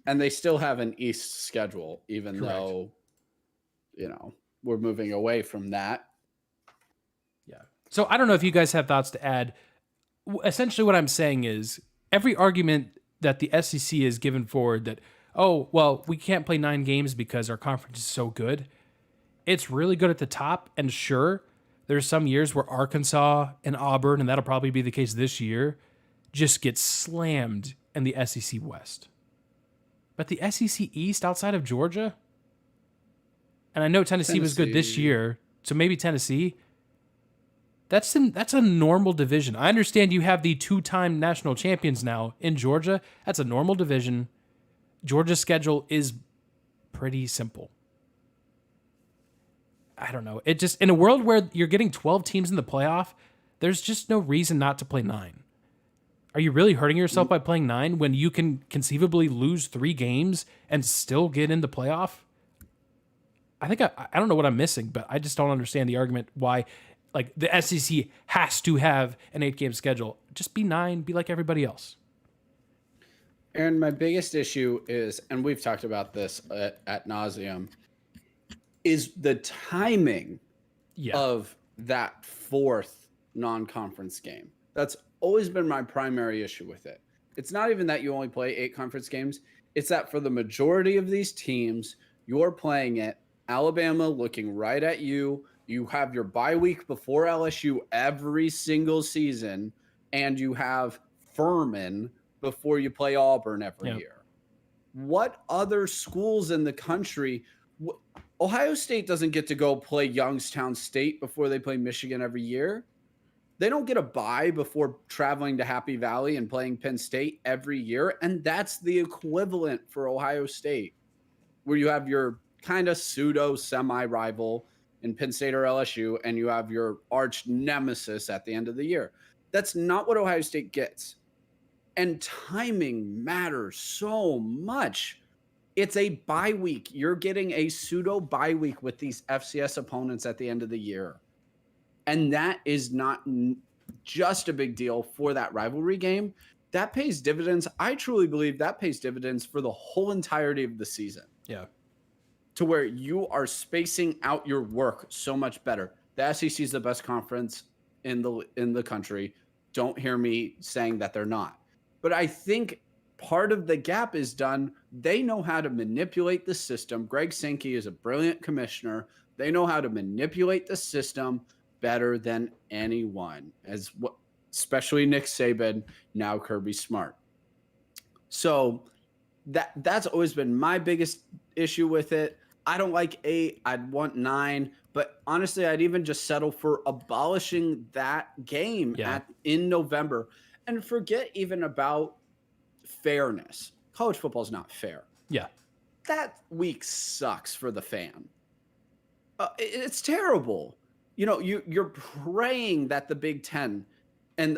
And they still have an East schedule, even though, we're moving away from that. Yeah. So I don't know if you guys have thoughts to add. Essentially what I'm saying is every argument that the SEC is given forward that, oh, well, we can't play 9 games because our conference is so good. It's really good at the top. And sure, there's some years where Arkansas and Auburn, and that'll probably be the case this year, just get slammed in the SEC West. But the SEC East outside of Georgia, and I know Tennessee was good this year, so maybe Tennessee, that's a normal division. I understand you have the 2-time national champions now in Georgia. That's a normal division. Georgia's schedule is pretty simple. I don't know. It just, in a world where you're getting 12 teams in the playoff, there's just no reason not to play 9. Are you really hurting yourself by playing 9 when you can conceivably lose 3 games and still get in the playoff? I think I don't know what I'm missing, but I just don't understand the argument why like the SEC has to have an 8-game schedule. Just be 9, be like everybody else. Aaron, my biggest issue is, and we've talked about this at nauseum, is the timing of that 4th non-conference game. That's always been my primary issue with it. It's not even that you only play 8 conference games. It's that for the majority of these teams, you're playing it, Alabama looking right at you. You have your bye week before LSU every single season, and you have Furman before you play Auburn every year. What other schools in the country? Ohio State doesn't get to go play Youngstown State before they play Michigan every year. They don't get a bye before traveling to Happy Valley and playing Penn State every year. And that's the equivalent for Ohio State, where you have your kind of pseudo semi-rival in Penn State or LSU, and you have your arch nemesis at the end of the year. That's not what Ohio State gets. And timing matters so much. It's a bye week. You're getting a pseudo bye week with these FCS opponents at the end of the year. And that is not just a big deal for that rivalry game. That pays dividends. I truly believe that pays dividends for the whole entirety of the season. Yeah. To where you are spacing out your work so much better. The SEC is the best conference in the country. Don't hear me saying that they're not. But I think part of the gap is done. They know how to manipulate the system. Greg Sankey is a brilliant commissioner. They know how to manipulate the system better than anyone, especially Nick Saban, now Kirby Smart. So that's always been my biggest issue with it. I don't like 8. I'd want 9. But honestly, I'd even just settle for abolishing that game in November. And forget even about fairness. College football is not fair. Yeah. That week sucks for the fan. It's terrible. You know, you're praying that the Big Ten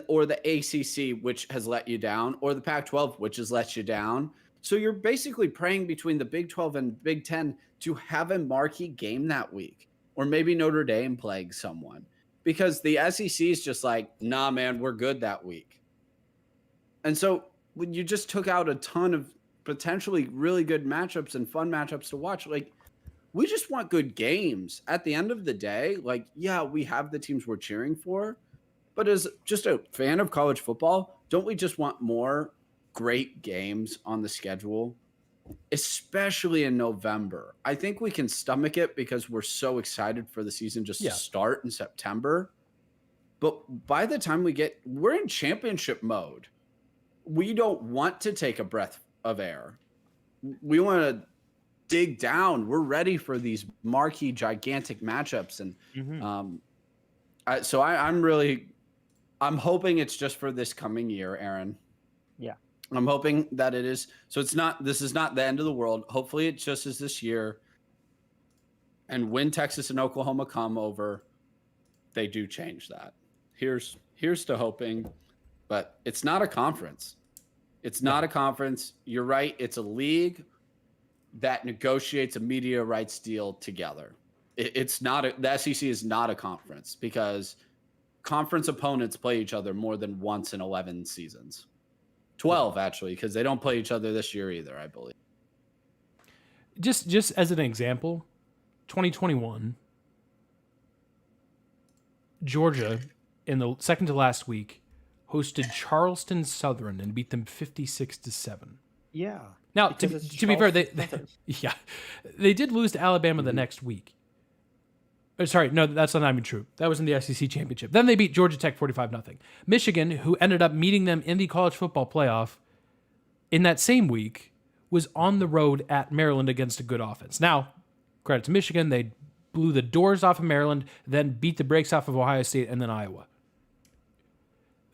or the ACC, which has let you down, or the Pac-12, which has let you down. So you're basically praying between the Big 12 and Big 10 to have a marquee game that week, or maybe Notre Dame playing someone, because the SEC is just like, nah, man, we're good that week. And so when you just took out a ton of potentially really good matchups and fun matchups to watch, like, we just want good games. At the end of the day, like, yeah, we have the teams we're cheering for, but as just a fan of college football, don't we just want more great games on the schedule, especially in November? I think we can stomach it because we're so excited for the season just to start in September. But by the time we're in championship mode. We don't want to take a breath of air. We want to dig down. We're ready for these marquee, gigantic matchups. And I'm hoping it's just for this coming year, Aaron. Yeah. I'm hoping that it is. So this is not the end of the world. Hopefully it just is this year. And when Texas and Oklahoma come over, they do change that. Here's to hoping, but it's not a conference. It's not a conference. You're right. It's a league that negotiates a media rights deal together. It's not the SEC is not a conference, because conference opponents play each other more than once in 11 seasons. 12 actually, because they don't play each other this year either, I believe. Just as an example, 2021, Georgia in the second to last week hosted Charleston Southern and beat them 56-7. Yeah. Now, to be fair, they did lose to Alabama the next week. Sorry, no, that's not even true. That was in the SEC championship. Then they beat Georgia Tech 45-0. Michigan, who ended up meeting them in the college football playoff in that same week, was on the road at Maryland against a good offense. Now, credit to Michigan, they blew the doors off of Maryland, then beat the brakes off of Ohio State and then Iowa.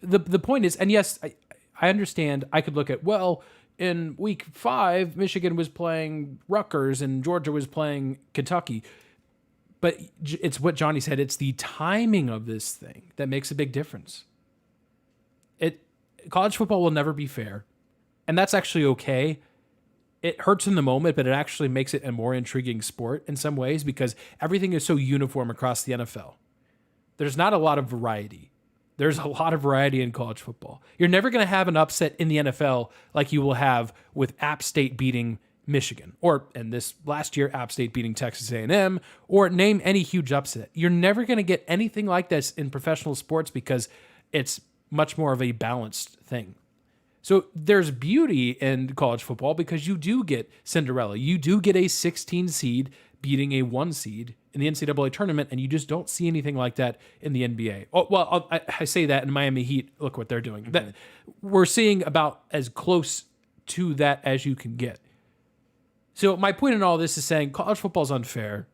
The point is, and yes, I understand, I could look at, well, in week 5, Michigan was playing Rutgers and Georgia was playing Kentucky. But it's what Johnny said. It's the timing of this thing that makes a big difference. college football will never be fair. And that's actually okay. It hurts in the moment, but it actually makes it a more intriguing sport in some ways because everything is so uniform across the NFL. There's not a lot of variety. There's a lot of variety in college football. You're never going to have an upset in the NFL like you will have with App State beating Michigan, or in this last year, App State beating Texas A&M, or name any huge upset. You're never going to get anything like this in professional sports because it's much more of a balanced thing. So there's beauty in college football because you do get Cinderella. You do get a 16 seed beating a 1 seed in the NCAA tournament, and you just don't see anything like that in the NBA. Oh, well, I say that in Miami Heat. Look what they're doing. That we're seeing about as close to that as you can get. So my point in all this is saying college football is unfair.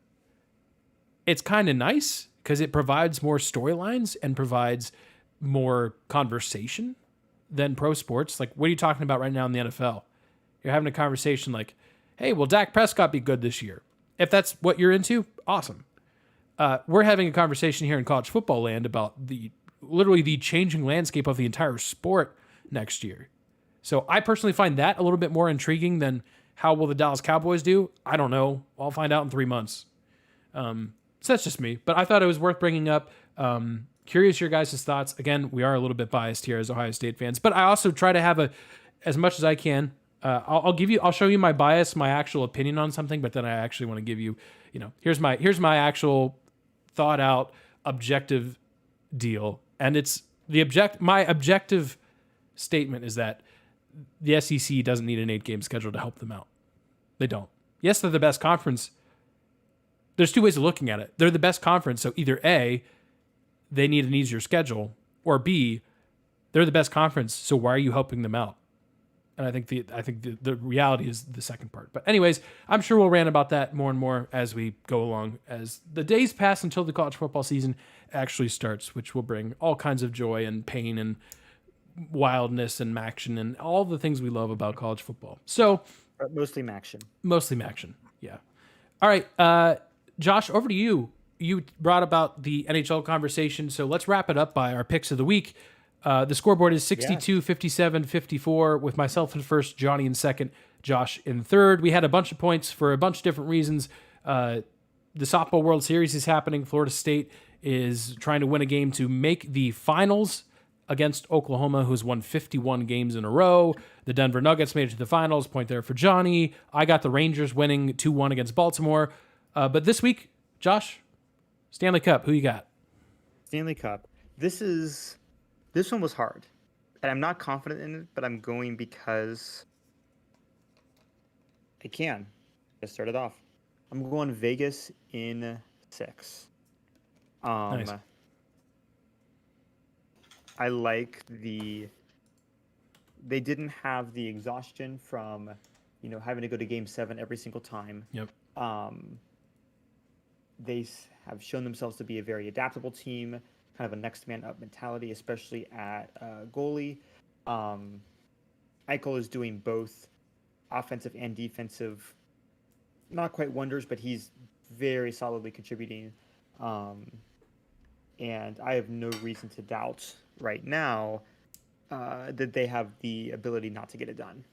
It's kind of nice because it provides more storylines and provides more conversation than pro sports. Like, what are you talking about right now in the NFL? You're having a conversation like, hey, will Dak Prescott be good this year? If that's what you're into, awesome. We're having a conversation here in college football land about literally the changing landscape of the entire sport next year. So I personally find that a little bit more intriguing than how will the Dallas Cowboys do? I don't know. I'll find out in 3 months. So that's just me. But I thought it was worth bringing up. Curious your guys' thoughts. Again, we are a little bit biased here as Ohio State fans, but I also try to have as much as I can. I'll show you my bias, my actual opinion on something, but then I actually want to give you, here's my actual thought out objective deal. And it's my objective statement is that the SEC doesn't need an 8-game schedule to help them out. They don't. Yes, they're the best conference. There's 2 ways of looking at it. They're the best conference. So either A, they need an easier schedule, or B, they're the best conference. So why are you helping them out? And I think the reality is the second part. But anyways, I'm sure we'll rant about that more and more as we go along, as the days pass until the college football season actually starts, which will bring all kinds of joy and pain and wildness and maction and all the things we love about college football. So mostly maction. Yeah. All right. Josh, over to you. You brought about the NHL conversation, so let's wrap it up by our picks of the week. The scoreboard is 62, 57, 54, with myself in first, Johnny in second, Josh in third. We had a bunch of points for a bunch of different reasons. The Softball World Series is happening. Florida State is trying to win a game to make the finals against Oklahoma, who's won 51 games in a row. The Denver Nuggets made it to the finals. Point there for Johnny. I got the Rangers winning 2-1 against Baltimore. But this week, Josh, Stanley Cup, who you got? Stanley Cup. This one was hard. And I'm not confident in it, but I'm going because I can. Just start it off. I'm going Vegas in 6. Nice. I like they didn't have the exhaustion from, having to go to game 7 every single time. Yep. They have shown themselves to be a very adaptable team, kind of a next man up mentality, especially at goalie. Eichel is doing both offensive and defensive, not quite wonders, but he's very solidly contributing. And I have no reason to doubt right now that they have the ability not to get it done.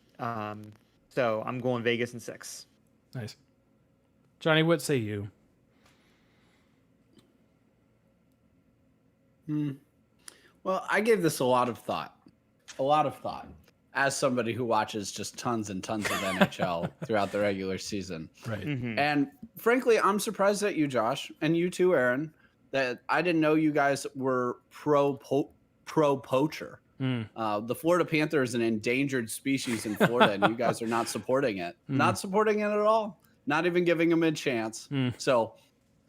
So I'm going Vegas in 6. Nice. Johnny, what say you? Well, I gave this a lot of thought. As somebody who watches just tons and tons of NHL throughout the regular season. Right. Mm-hmm. And frankly, I'm surprised at you, Josh, and you too, Aaron, that I didn't know you guys were pro poacher. The Florida Panther is an endangered species in Florida, and you guys are not supporting it. Not supporting it at all. Not even giving them a chance. So,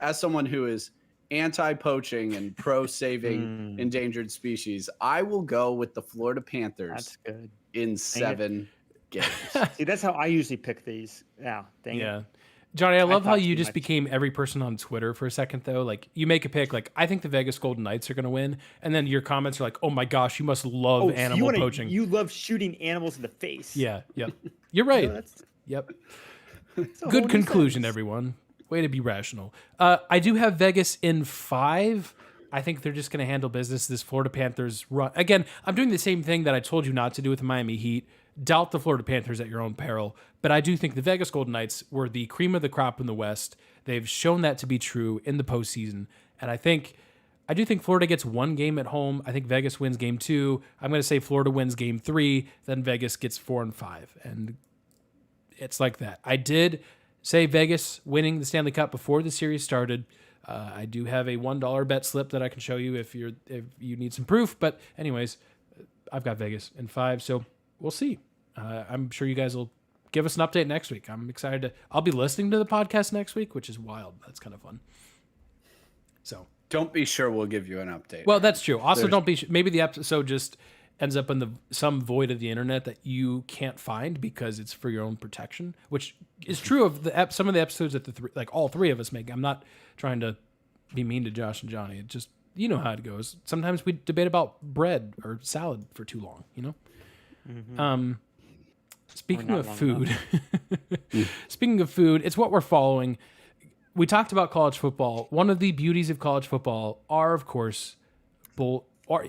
as someone who is anti-poaching and pro-saving endangered species, I will go with the Florida Panthers. That's good. In 7 games. See, that's how I usually pick these. Yeah. Dang it. Johnny, I love how thought you too just much. became every person on Twitter for a second, though. Like, you make a pick, like, I think the Vegas Golden Knights are going to win. And then your comments are like, oh my gosh, you must love animal poaching. You love shooting animals in the face. Yeah, yep. You're right. That's Yep. a whole Good new conclusion, sentence. everyone. Way to be rational. I do have Vegas in 5. I think they're just going to handle business. This Florida Panthers run. Again, I'm doing the same thing that I told you not to do with the Miami Heat. Doubt the Florida Panthers at your own peril. But I do think the Vegas Golden Knights were the cream of the crop in the West. They've shown that to be true in the postseason. And I do think Florida gets one game at home. I think Vegas wins game 2. I'm going to say Florida wins game 3. Then Vegas gets 4 and 5. And it's like that. I did say Vegas winning the Stanley Cup before the series started. I do have a $1 bet slip that I can show you if you need some proof. But anyways, I've got Vegas in 5, so we'll see. I'm sure you guys will give us an update next week. I'm excited I'll be listening to the podcast next week, which is wild. That's kind of fun. So don't be sure we'll give you an update. Well, that's true. Also, don't be maybe the episode just ends up in some void of the internet that you can't find because it's for your own protection, which is true of some of the episodes that all three of us make. I'm not trying to be mean to Josh and Johnny. It just, you know how it goes. Sometimes we debate about bread or salad for too long, you know? Mm-hmm. Speaking of food, it's what we're following. We talked about college football. One of the beauties of college football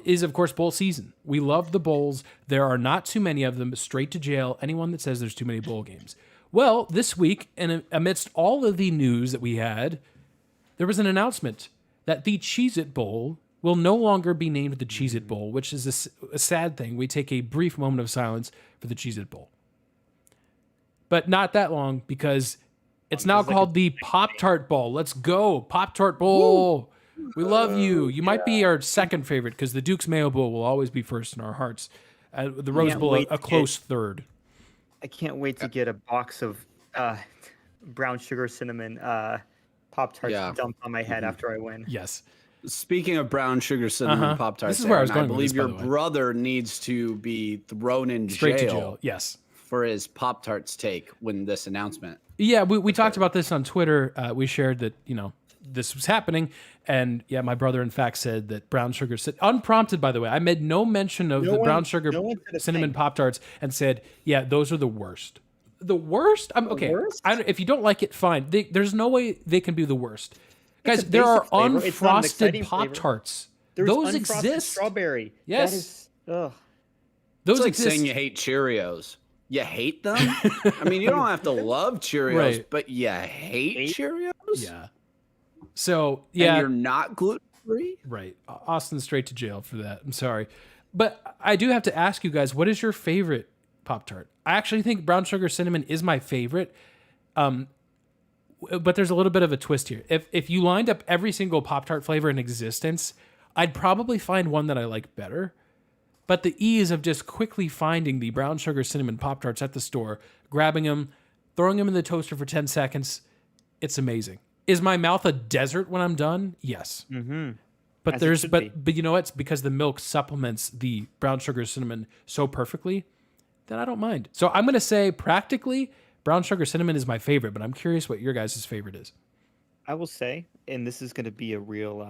is of course bowl season. We love the bowls. There are not too many of them. Straight to jail. Anyone that says there's too many bowl games. Well, this week, and amidst all of the news that we had, there was an announcement that the Cheez-It Bowl will no longer be named the Cheez-It Bowl, which is a sad thing. We take a brief moment of silence for the Cheez-It Bowl. But not that long, because it's now called the Pop-Tart Bowl. Let's go, Pop-Tart Bowl. Woo. We love you. You might be our second favorite, because the Duke's Mayo Bowl will always be first in our hearts. The Rose Bowl, a close third. I can't wait to get a box of brown sugar cinnamon Pop-Tarts dumped on my head after I win. Yes. Speaking of brown sugar cinnamon Pop-Tarts, this is where I was going. I believe your brother needs to be thrown in straight to jail. Yes. For his Pop-Tarts take when this announcement. Yeah, we talked about this on Twitter. We shared that, this was happening. And yeah, my brother, in fact, said that brown sugar, unprompted, by the way, I made no mention of brown sugar cinnamon Pop-Tarts and said, yeah, those are the worst. The worst? Okay. Worst? If you don't like it, fine. There's no way they can be the worst. Guys, there are unfrosted Pop-Tarts. Those exist. Strawberry. Yes. That is, ugh. Those it's like exist. saying you hate Cheerios. You hate them? I mean, you don't have to love Cheerios, but you hate Cheerios? Yeah. So, yeah. And you're not gluten-free? Right. Austin's straight to jail for that. I'm sorry. But I do have to ask you guys, what is your favorite Pop-Tart? I actually think brown sugar cinnamon is my favorite. But there's a little bit of a twist here. If you lined up every single Pop-Tart flavor in existence, I'd probably find one that I like better. But the ease of just quickly finding the brown sugar cinnamon Pop-Tarts at the store, grabbing them, throwing them in the toaster for 10 seconds, it's amazing. Is my mouth a desert when I'm done? Yes. Mm-hmm. But but you know what? It's because the milk supplements the brown sugar cinnamon so perfectly that I don't mind. So I'm going to say practically brown sugar cinnamon is my favorite, but I'm curious what your guys' favorite is. I will say, and this is going to be a real,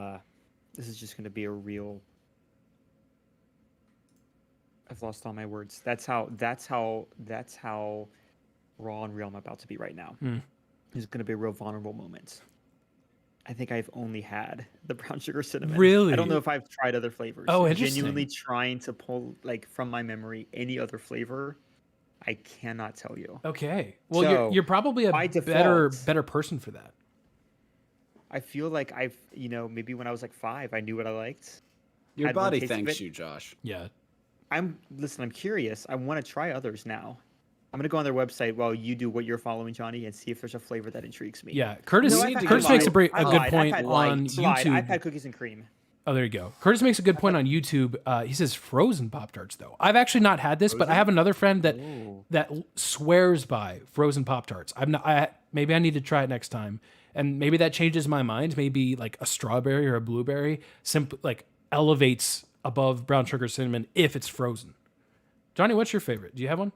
I've lost all my words. That's how raw and real I'm about to be right now. It's going to be a real vulnerable moment. I think I've only had the brown sugar cinnamon. Really? I don't know if I've tried other flavors. Oh, I'm interesting. genuinely trying to pull from my memory any other flavor. I cannot tell you. Okay. Well, so, you're probably a better person for that. I feel like I've, maybe when I was like 5, I knew what I liked. Your body thanks you, Josh. Yeah. I'm curious. I want to try others now. I'm going to go on their website while you do what you're following, Johnny, and see if there's a flavor that intrigues me. Yeah. Curtis makes a good point on YouTube. I've had cookies and cream. Oh, there you go. Curtis makes a good point on YouTube. He says frozen Pop-Tarts, though. I've actually not had this, but I have another friend that swears by frozen Pop-Tarts. Maybe I need to try it next time. And maybe that changes my mind. Maybe like a strawberry or a blueberry elevates above brown sugar cinnamon if it's frozen. Johnny, what's your favorite? Do you have one?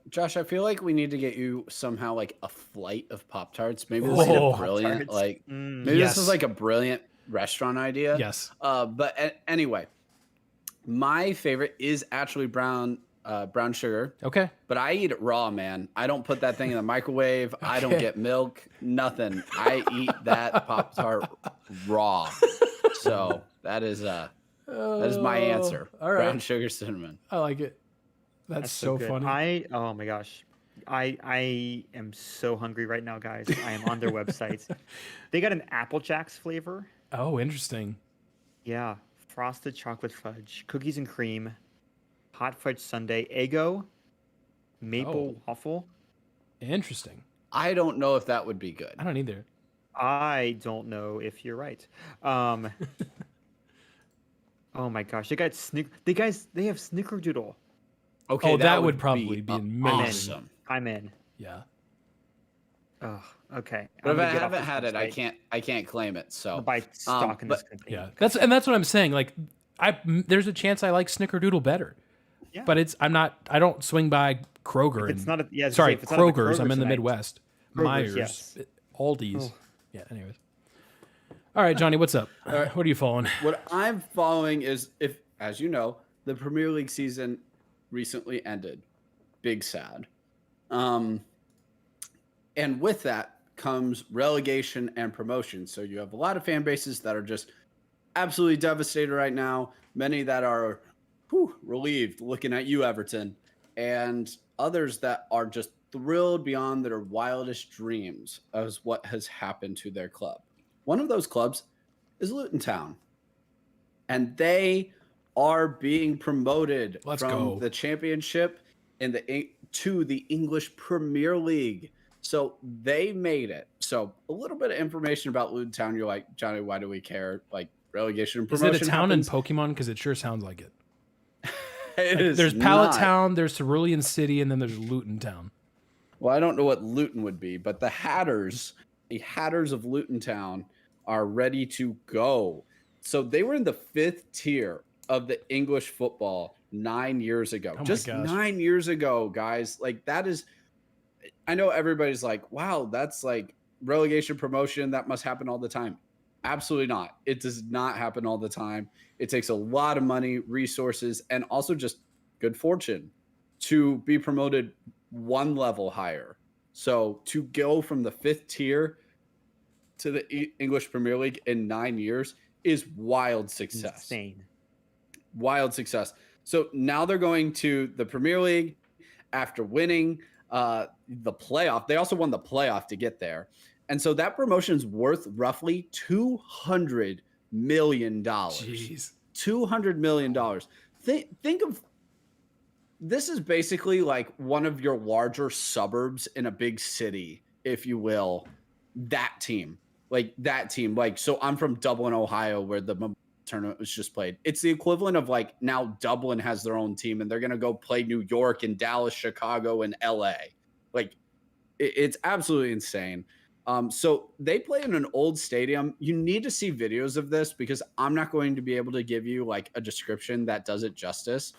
Josh, I feel like we need to get you somehow like a flight of Pop-Tarts. Maybe this is a brilliant, this is like a brilliant restaurant idea. Yes. But anyway, my favorite is actually brown sugar. Okay. But I eat it raw, man. I don't put that thing in the microwave. Okay. I don't get milk, nothing. I eat that Pop-Tart raw. So That is my answer. All right. Brown sugar cinnamon. I like it. That's so good. funny. Oh my gosh. I am so hungry right now, guys. I am on their website. They got an Apple Jacks flavor. Oh, interesting. Yeah. Frosted chocolate fudge, cookies and cream, hot fudge sundae, Eggo, maple waffle. Interesting. I don't know if that would be good. I don't either. I don't know if you're right. Oh my gosh, they got they have Snickerdoodle. Okay, that would probably be amazing. Awesome. I'm in. Yeah. Oh, okay. But if I haven't had it, I can't claim it. So buy stock in this company. Yeah, that's what I'm saying. Like, there's a chance I like Snickerdoodle better. Yeah. But I don't swing by Kroger. It's not. Sorry, Kroger's. I'm in the Midwest. Kroger's, Myers, yes. Aldi's. Yeah. Anyways. All right, Johnny, what's up? What are you following? What I'm following is, as you know, the Premier League season recently ended. Big sad. And with that comes relegation and promotion. So you have a lot of fan bases that are just absolutely devastated right now. Many that are relieved looking at you, Everton, and others that are just thrilled beyond their wildest dreams as what has happened to their club. One of those clubs is Luton Town, and they are being promoted from the Championship to the English Premier League. So they made it. So a little bit of information about Luton Town. You're like, Johnny, why do we care? Like, relegation and promotion. Is it a town in Pokemon? Because it sure sounds like it. There's Pallet Town, there's Cerulean City, and then there's Luton Town. Well, I don't know what Luton would be, but the Hatters of Luton Town are ready to go. So they were in the 5th tier of the English football 9 years ago. Just 9 years ago, guys. Like, that is, I know everybody's like, wow, that's like relegation promotion. That must happen all the time. Absolutely not. It does not happen all the time. It takes a lot of money, resources, and also just good fortune to be promoted one level higher. So to go from the 5th tier to the English Premier League in 9 years is wild success. Insane. Wild success. So now they're going to the Premier League after winning the playoff. They also won the playoff to get there. And so that promotion is worth roughly $200 million. Jeez. $200 million. Think of, this is basically like one of your larger suburbs in a big city, if you will. That team. So I'm from Dublin, Ohio, where the tournament was just played. It's the equivalent of like now Dublin has their own team and they're going to go play New York and Dallas, Chicago, and LA. Like, it's absolutely insane. So they play in an old stadium. You need to see videos of this because I'm not going to be able to give you like a description that does it justice.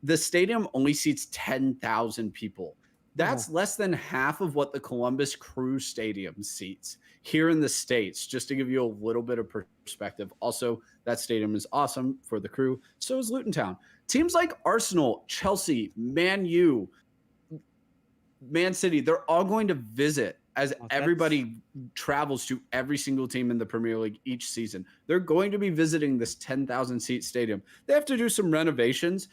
The stadium only seats 10,000 people. That's less than half of what the Columbus Crew Stadium seats here in the States, just to give you a little bit of perspective. Also, that stadium is awesome for the Crew. So is Luton Town. Teams like Arsenal, Chelsea, Man U, Man City, they're all going to visit as everybody travels to every single team in the Premier League each season. They're going to be visiting this 10,000 seat stadium. They have to do some renovations,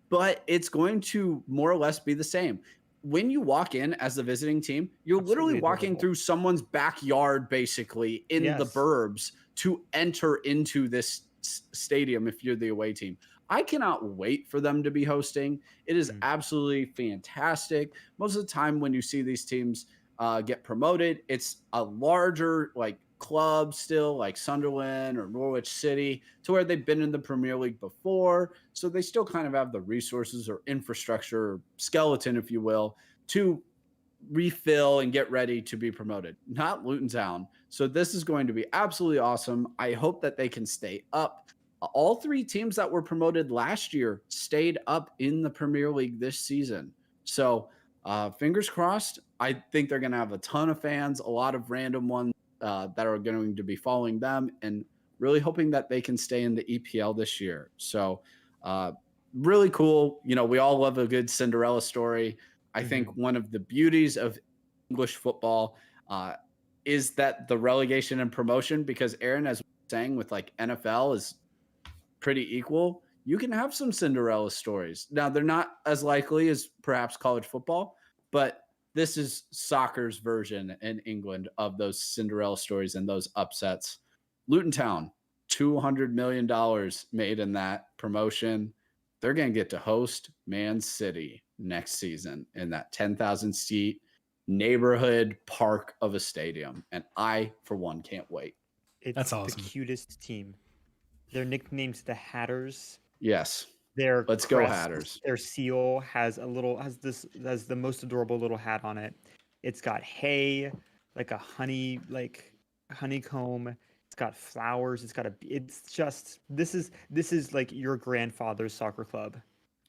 but it's going to more or less be the same. When you walk in as the visiting team, you're literally walking through someone's backyard, basically in the burbs to enter into this stadium if you're the away team. I cannot wait for them to be hosting. It is absolutely fantastic. Most of the time when you see these teams get promoted, it's a larger like club still, like Sunderland or Norwich City, to where they've been in the Premier League before. So they still kind of have the resources or infrastructure, or skeleton, if you will, to refill and get ready to be promoted. Not Luton Town. So this is going to be absolutely awesome. I hope that they can stay up. All 3 teams that were promoted last year stayed up in the Premier League this season. So fingers crossed. I think they're going to have a ton of fans, a lot of random ones that are going to be following them, and really hoping that they can stay in the EPL this year. So really cool. You know, we all love a good Cinderella story. I think one of the beauties of English football is that the relegation and promotion, because Aaron, as we were saying with like NFL, is pretty equal, you can have some Cinderella stories. Now, they're not as likely as perhaps college football, but this is soccer's version in England of those Cinderella stories and those upsets. Luton Town, $200 million made in that promotion. They're going to get to host Man City next season in that 10,000 seat neighborhood park of a stadium. And I, for one, can't wait. It's That's awesome. the cutest team. Their nickname's the Hatters. Yes. Their Let's crest, go Hatters. Their seal has the most adorable little hat on it. It's got hay, like a honeycomb. It's got flowers. This is like your grandfather's soccer club.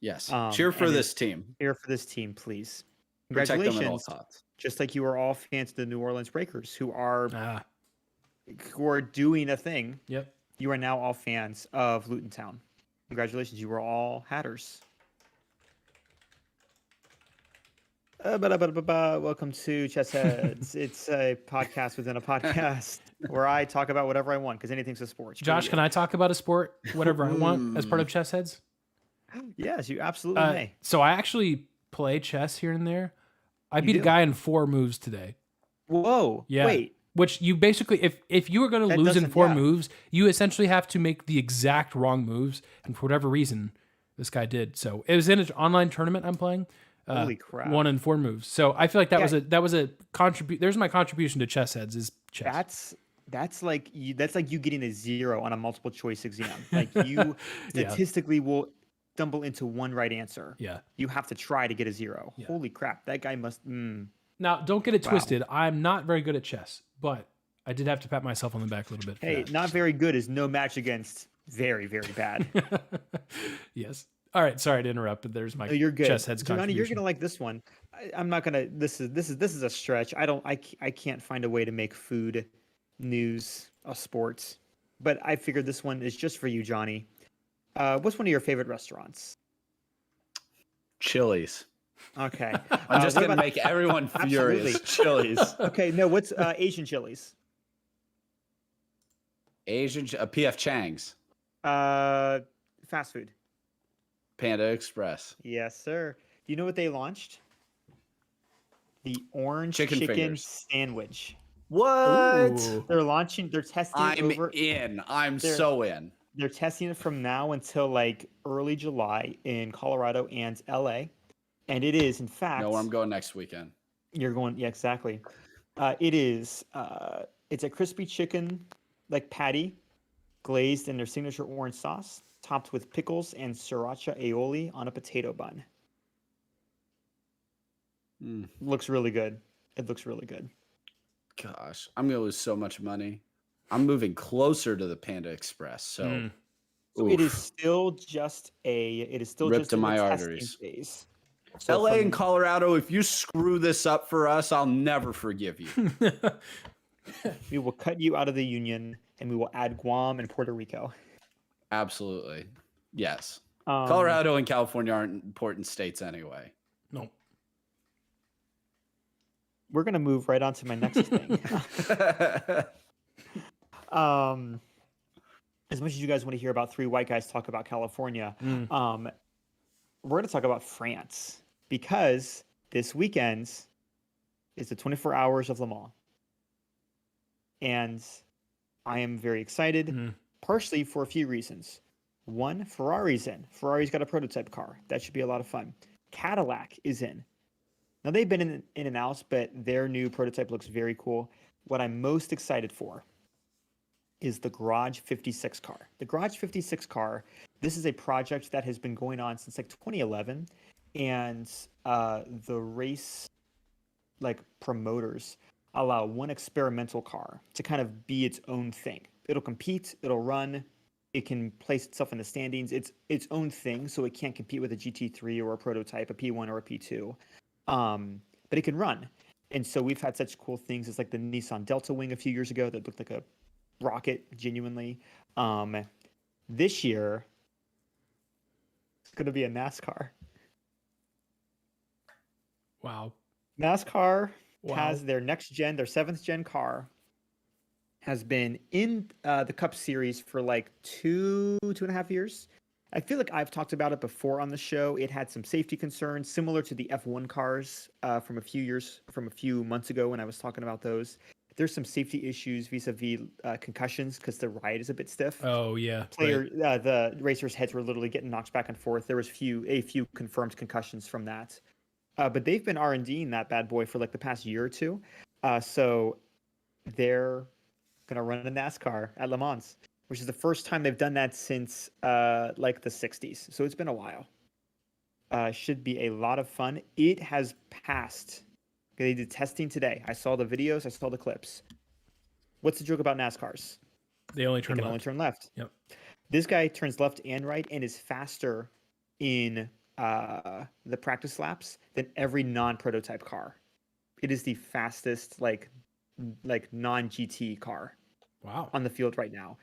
Yes. Cheer for this team. Cheer for this team, please. Protect them at all Congratulations. costs. Just like you are all fans of the New Orleans Breakers who are doing a thing. Yep. You are now all fans of Luton Town. Congratulations, you were all Hatters. Welcome to Chess Heads. It's a podcast within a podcast where I talk about whatever I want because anything's a sport. Josh, can I talk about a sport, whatever I want, as part of Chess Heads? Yes, you absolutely may. So I actually play chess here and there. I beat a guy in 4 moves today. Whoa. Yeah. Wait. Which you basically, if you were going to lose in 4 moves, you essentially have to make the exact wrong moves. And for whatever reason, this guy did. So it was in an online tournament I'm playing. Holy crap. 1 in 4 moves. So I feel like that was a contribute. There's my contribution to Chess Heads is chess. That's like you getting a 0 on a multiple choice exam. Like you statistically will stumble into one right answer. Yeah. You have to try to get a 0. Yeah. Holy crap. That guy must. Now, don't get it twisted. I'm not very good at chess, but I did have to pat myself on the back a little bit. Hey, not very good is no match against very, very bad. Yes. All right. Sorry to interrupt, but there's my you're good. Chess Heads contribution. You're gonna like this one. I'm not gonna. This is a stretch. I can't find a way to make food news a sport, but I figured this one is just for you, Johnny. What's one of your favorite restaurants? Chili's. Okay. I'm just going to make everyone furious. Chili's. Okay, no, what's Asian Chili's? PF Chang's. Fast food. Panda Express. Yes, sir. Do you know what they launched? The orange chicken sandwich. What? Ooh. They're testing it I'm so in. They're testing it from now until like early July in Colorado and LA. And it is, in fact. No, I'm going next weekend. You're going, yeah, exactly. It is. It's a crispy chicken, like patty, glazed in their signature orange sauce, topped with pickles and sriracha aioli on a potato bun. Looks really good. It looks really good. Gosh, I'm gonna lose so much money. I'm moving closer to the Panda Express, so it is still just ripped to my arteries. Phase. So LA and Colorado, if you screw this up for us, I'll never forgive you. We will cut you out of the union, and we will add Guam and Puerto Rico. Absolutely, yes. Colorado and California aren't important states anyway. No. We're gonna move right on to my next thing. As much as you guys want to hear about 3 white guys talk about California, we're going to talk about France because this weekend is the 24 hours of Le Mans. And I am very excited, partially for a few reasons. One, Ferrari's in. Ferrari's got a prototype car. That should be a lot of fun. Cadillac is in. Now, they've been in and out, but their new prototype looks very cool. What I'm most excited for is the Garage 56 car. The Garage 56 car, this is a project that has been going on since like 2011, and the race promoters allow one experimental car to kind of be its own thing. It'll compete, it'll run, it can place itself in the standings. It's its own thing, so it can't compete with a GT3 or a prototype, a P1 or a P2, but it can run. And so we've had such cool things as like the Nissan Delta Wing a few years ago that looked like a rocket, genuinely. This year, it's going to be a NASCAR. Wow. NASCAR has their next gen, their 7th gen car has been in the Cup Series for like 2.5 years. I feel like I've talked about it before on the show. It had some safety concerns, similar to the F1 cars from a few months ago when I was talking about those. There's some safety issues vis-a-vis concussions because the ride is a bit stiff. Oh yeah, The racers' heads were literally getting knocked back and forth. There was a few confirmed concussions from that. But they've been R&Ding that bad boy for like the past year or two. So they're gonna run a NASCAR at Le Mans, which is the first time they've done that since like the 60s. So it's been a while. Should be a lot of fun. It has passed. They did testing today. I saw the videos. I saw the clips. What's the joke about NASCARs? they only They turn can left. only turn left. Yep. This guy turns left and right and is faster in the practice laps than every non-prototype car. It is the fastest like non-GT car Wow. on the field right now.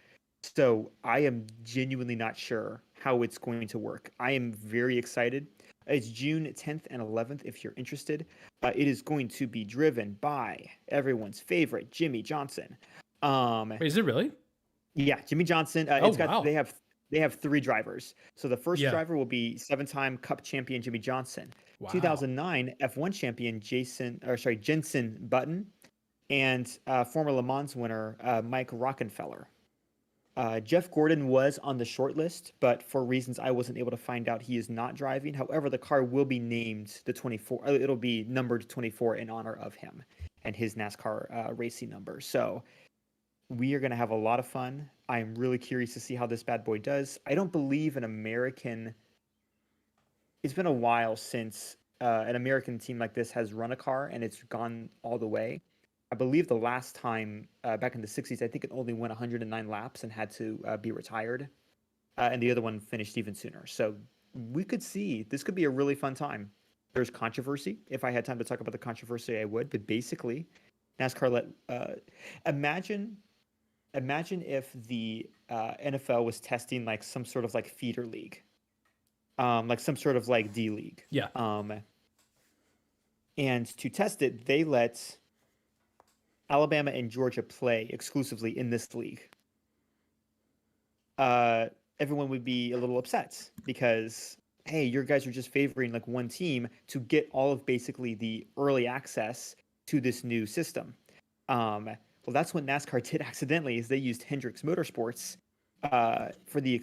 So I am genuinely not sure how it's going to work. I am very excited. It's June 10th and 11th if you're interested. It is going to be driven by everyone's favorite Jimmy Johnson. Wait, is it really? Yeah, Jimmy Johnson. Wow. They have 3 drivers. So the first Yeah. driver will be 7-time Cup champion Jimmy Johnson, Wow. 2009 F1 champion Jensen Button, and former Le Mans winner Mike Rockenfeller. Jeff Gordon was on the short list, but for reasons I wasn't able to find out, he is not driving. However, the car will be named the 24. It'll be numbered 24 in honor of him and his NASCAR racing number. So we are going to have a lot of fun. I am really curious to see how this bad boy does. I don't believe an American. It's been a while since an American team like this has run a car and it's gone all the way. I believe the last time back in the 60s, I think it only went 109 laps and had to be retired. And the other one finished even sooner. So we could see this could be a really fun time. There's controversy. If I had time to talk about the controversy, I would. But basically, NASCAR imagine if the NFL was testing like some sort of like feeder league, like some sort of like D league. Yeah. And to test it, they let Alabama and Georgia play exclusively in this league. Everyone would be a little upset because, hey, your guys are just favoring like one team to get all of basically the early access to this new system. Well, that's what NASCAR did accidentally is they used Hendrix Motorsports for the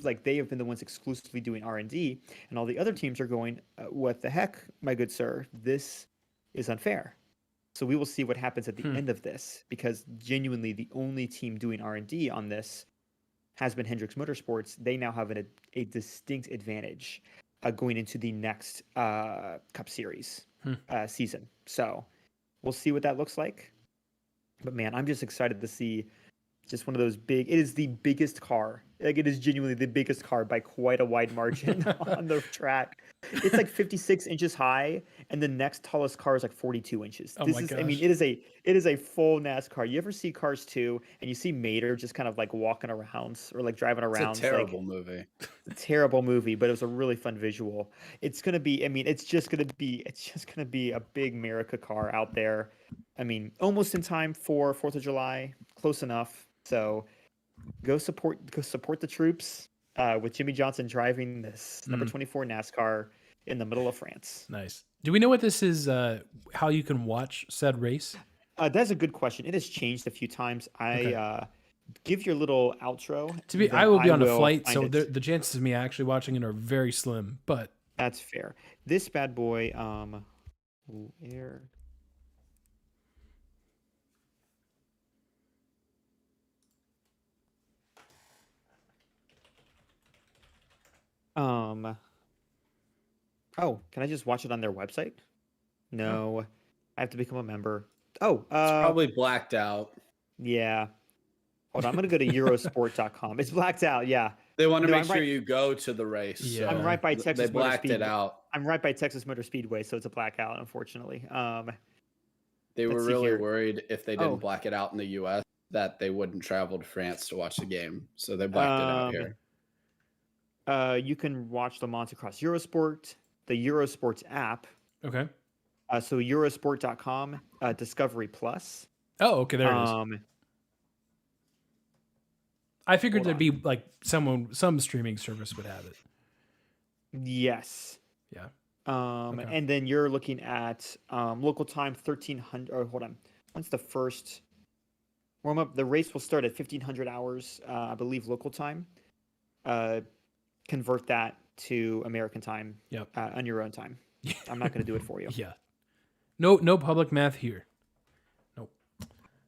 like they have been the ones exclusively doing R&D, and all the other teams are going, what the heck, my good sir, this is unfair. So we will see what happens at the end of this, because genuinely the only team doing R&D on this has been Hendrix Motorsports. They now have a distinct advantage going into the next Cup Series season. So we'll see what that looks like. But man, I'm just excited to see just one of those big. It is the biggest car. Like it is genuinely the biggest car by quite a wide margin on the track. It's like 56 inches high, and the next tallest car is like 42 inches. Oh This my is, gosh. I mean, it is a full NASCAR. You ever see Cars 2 and you see Mater just kind of like walking around or like driving around? It's a terrible movie. It's a terrible movie, but it was a really fun visual. It's gonna be. I mean, it's just gonna be a big America car out there. I mean, almost in time for 4th of July, close enough. So go support the troops with Jimmy Johnson driving this number 24 NASCAR in the middle of France. Nice. Do we know what this is? How you can watch said race? That's a good question. It has changed a few times. Give your little outro. I will be on a flight, find so it. the chances of me actually watching it are very slim. But That's fair. This bad boy, where? Oh, can I just watch it on their website? No, I have to become a member. Oh, It's probably blacked out. yeah. Hold on, I'm gonna go to Eurosport.com. It's blacked out. Yeah. They want to No, make I'm sure right- you go to the race. Yeah. I'm right by They Texas Motor blacked it Speedway. out. I'm right by Texas Motor Speedway, so it's a blackout, unfortunately. They were Let's see really here. worried if they didn't Oh. black it out in the U.S. that they wouldn't travel to France to watch the game, so they blacked it out here. You can watch Le Mans across Eurosport, the Eurosports app. okay. So Eurosport.com, Discovery Plus. Oh, okay. There it is. I figured Hold there'd on. be like some streaming service would have it. Yes. Yeah. Okay. Okay. And then you're looking at local time 1300. Or hold on. When's the first warm up? The race will start at 1500 hours, I believe, local time. Convert that to American time. Yep. On your own time. I'm not going to do it for you. Yeah. No public math here. Nope.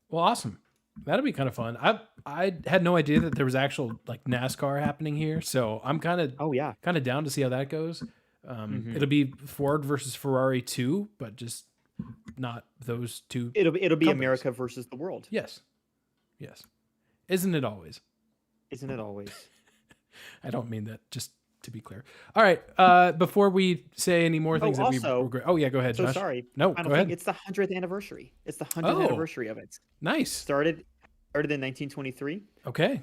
Well, awesome. That'll be kind of fun. I had no idea that there was actual like NASCAR happening here, so I'm kind of down to see how that goes. It'll be Ford versus Ferrari 2, but just not those two. It'll be companies. America versus the world. Yes. Isn't it always? Isn't it always? I don't mean that, just to be clear. All right. Before we say any more things that we regret. Oh, yeah, go ahead, So Josh. sorry. No, Final go ahead. thing, it's the 100th anniversary. It's the 100th anniversary of it. Nice. Started in 1923. Okay.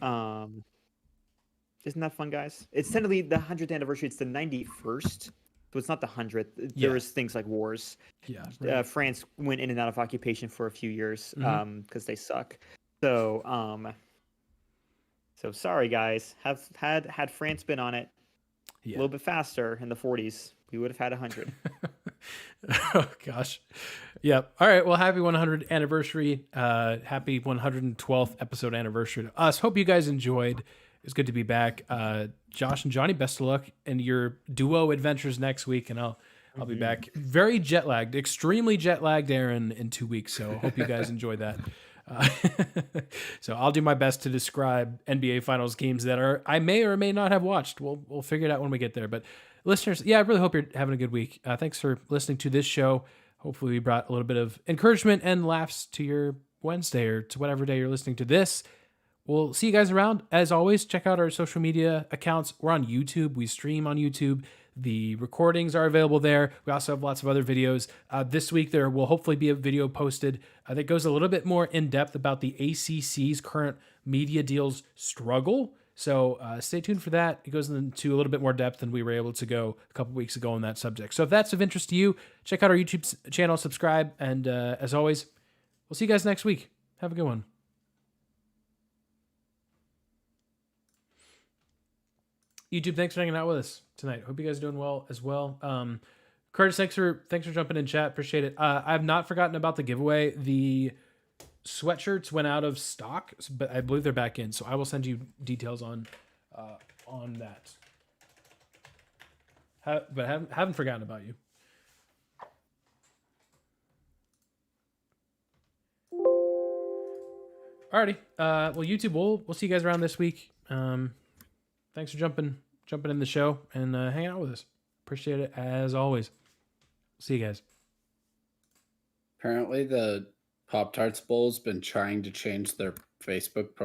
Isn't that fun, guys? It's technically the 100th anniversary. It's the 91st. So it's not the 100th. There was things like wars. Yeah. Right. France went in and out of occupation for a few years because they suck. So so sorry, guys. Had France been on it a little bit faster in the 40s, we would have had 100. Oh gosh. Yep. All right. Well, happy 100th anniversary. Happy 112th episode anniversary to us. Hope you guys enjoyed. It's good to be back. Josh and Johnny, best of luck in your duo adventures next week, and I'll be back. Very jet lagged, extremely jet lagged, Aaron, in 2 weeks. So hope you guys enjoy that. So I'll do my best to describe NBA Finals games that I may or may not have watched. We'll figure it out when we get there. But listeners, yeah, I really hope you're having a good week. Thanks for listening to this show. Hopefully we brought a little bit of encouragement and laughs to your Wednesday or to whatever day you're listening to this. We'll see you guys around. As always, check out our social media accounts. We're on YouTube. We stream on YouTube. The recordings are available there. We also have lots of other videos. This week, there will hopefully be a video posted that goes a little bit more in depth about the ACC's current media deals struggle. So stay tuned for that. It goes into a little bit more depth than we were able to go a couple weeks ago on that subject. So if that's of interest to you, check out our YouTube channel, subscribe, and as always, we'll see you guys next week. Have a good one. YouTube, thanks for hanging out with us tonight. Hope you guys are doing well as well. Curtis, thanks for jumping in chat. Appreciate it. I've not forgotten about the giveaway. The sweatshirts went out of stock, but I believe they're back in. So I will send you details on that. But haven't forgotten about you. Alrighty. Well, YouTube, we'll see you guys around this week. Thanks for jumping in the show and hanging out with us. Appreciate it as always. See you guys. Apparently the Pop-Tarts Bowl's been trying to change their Facebook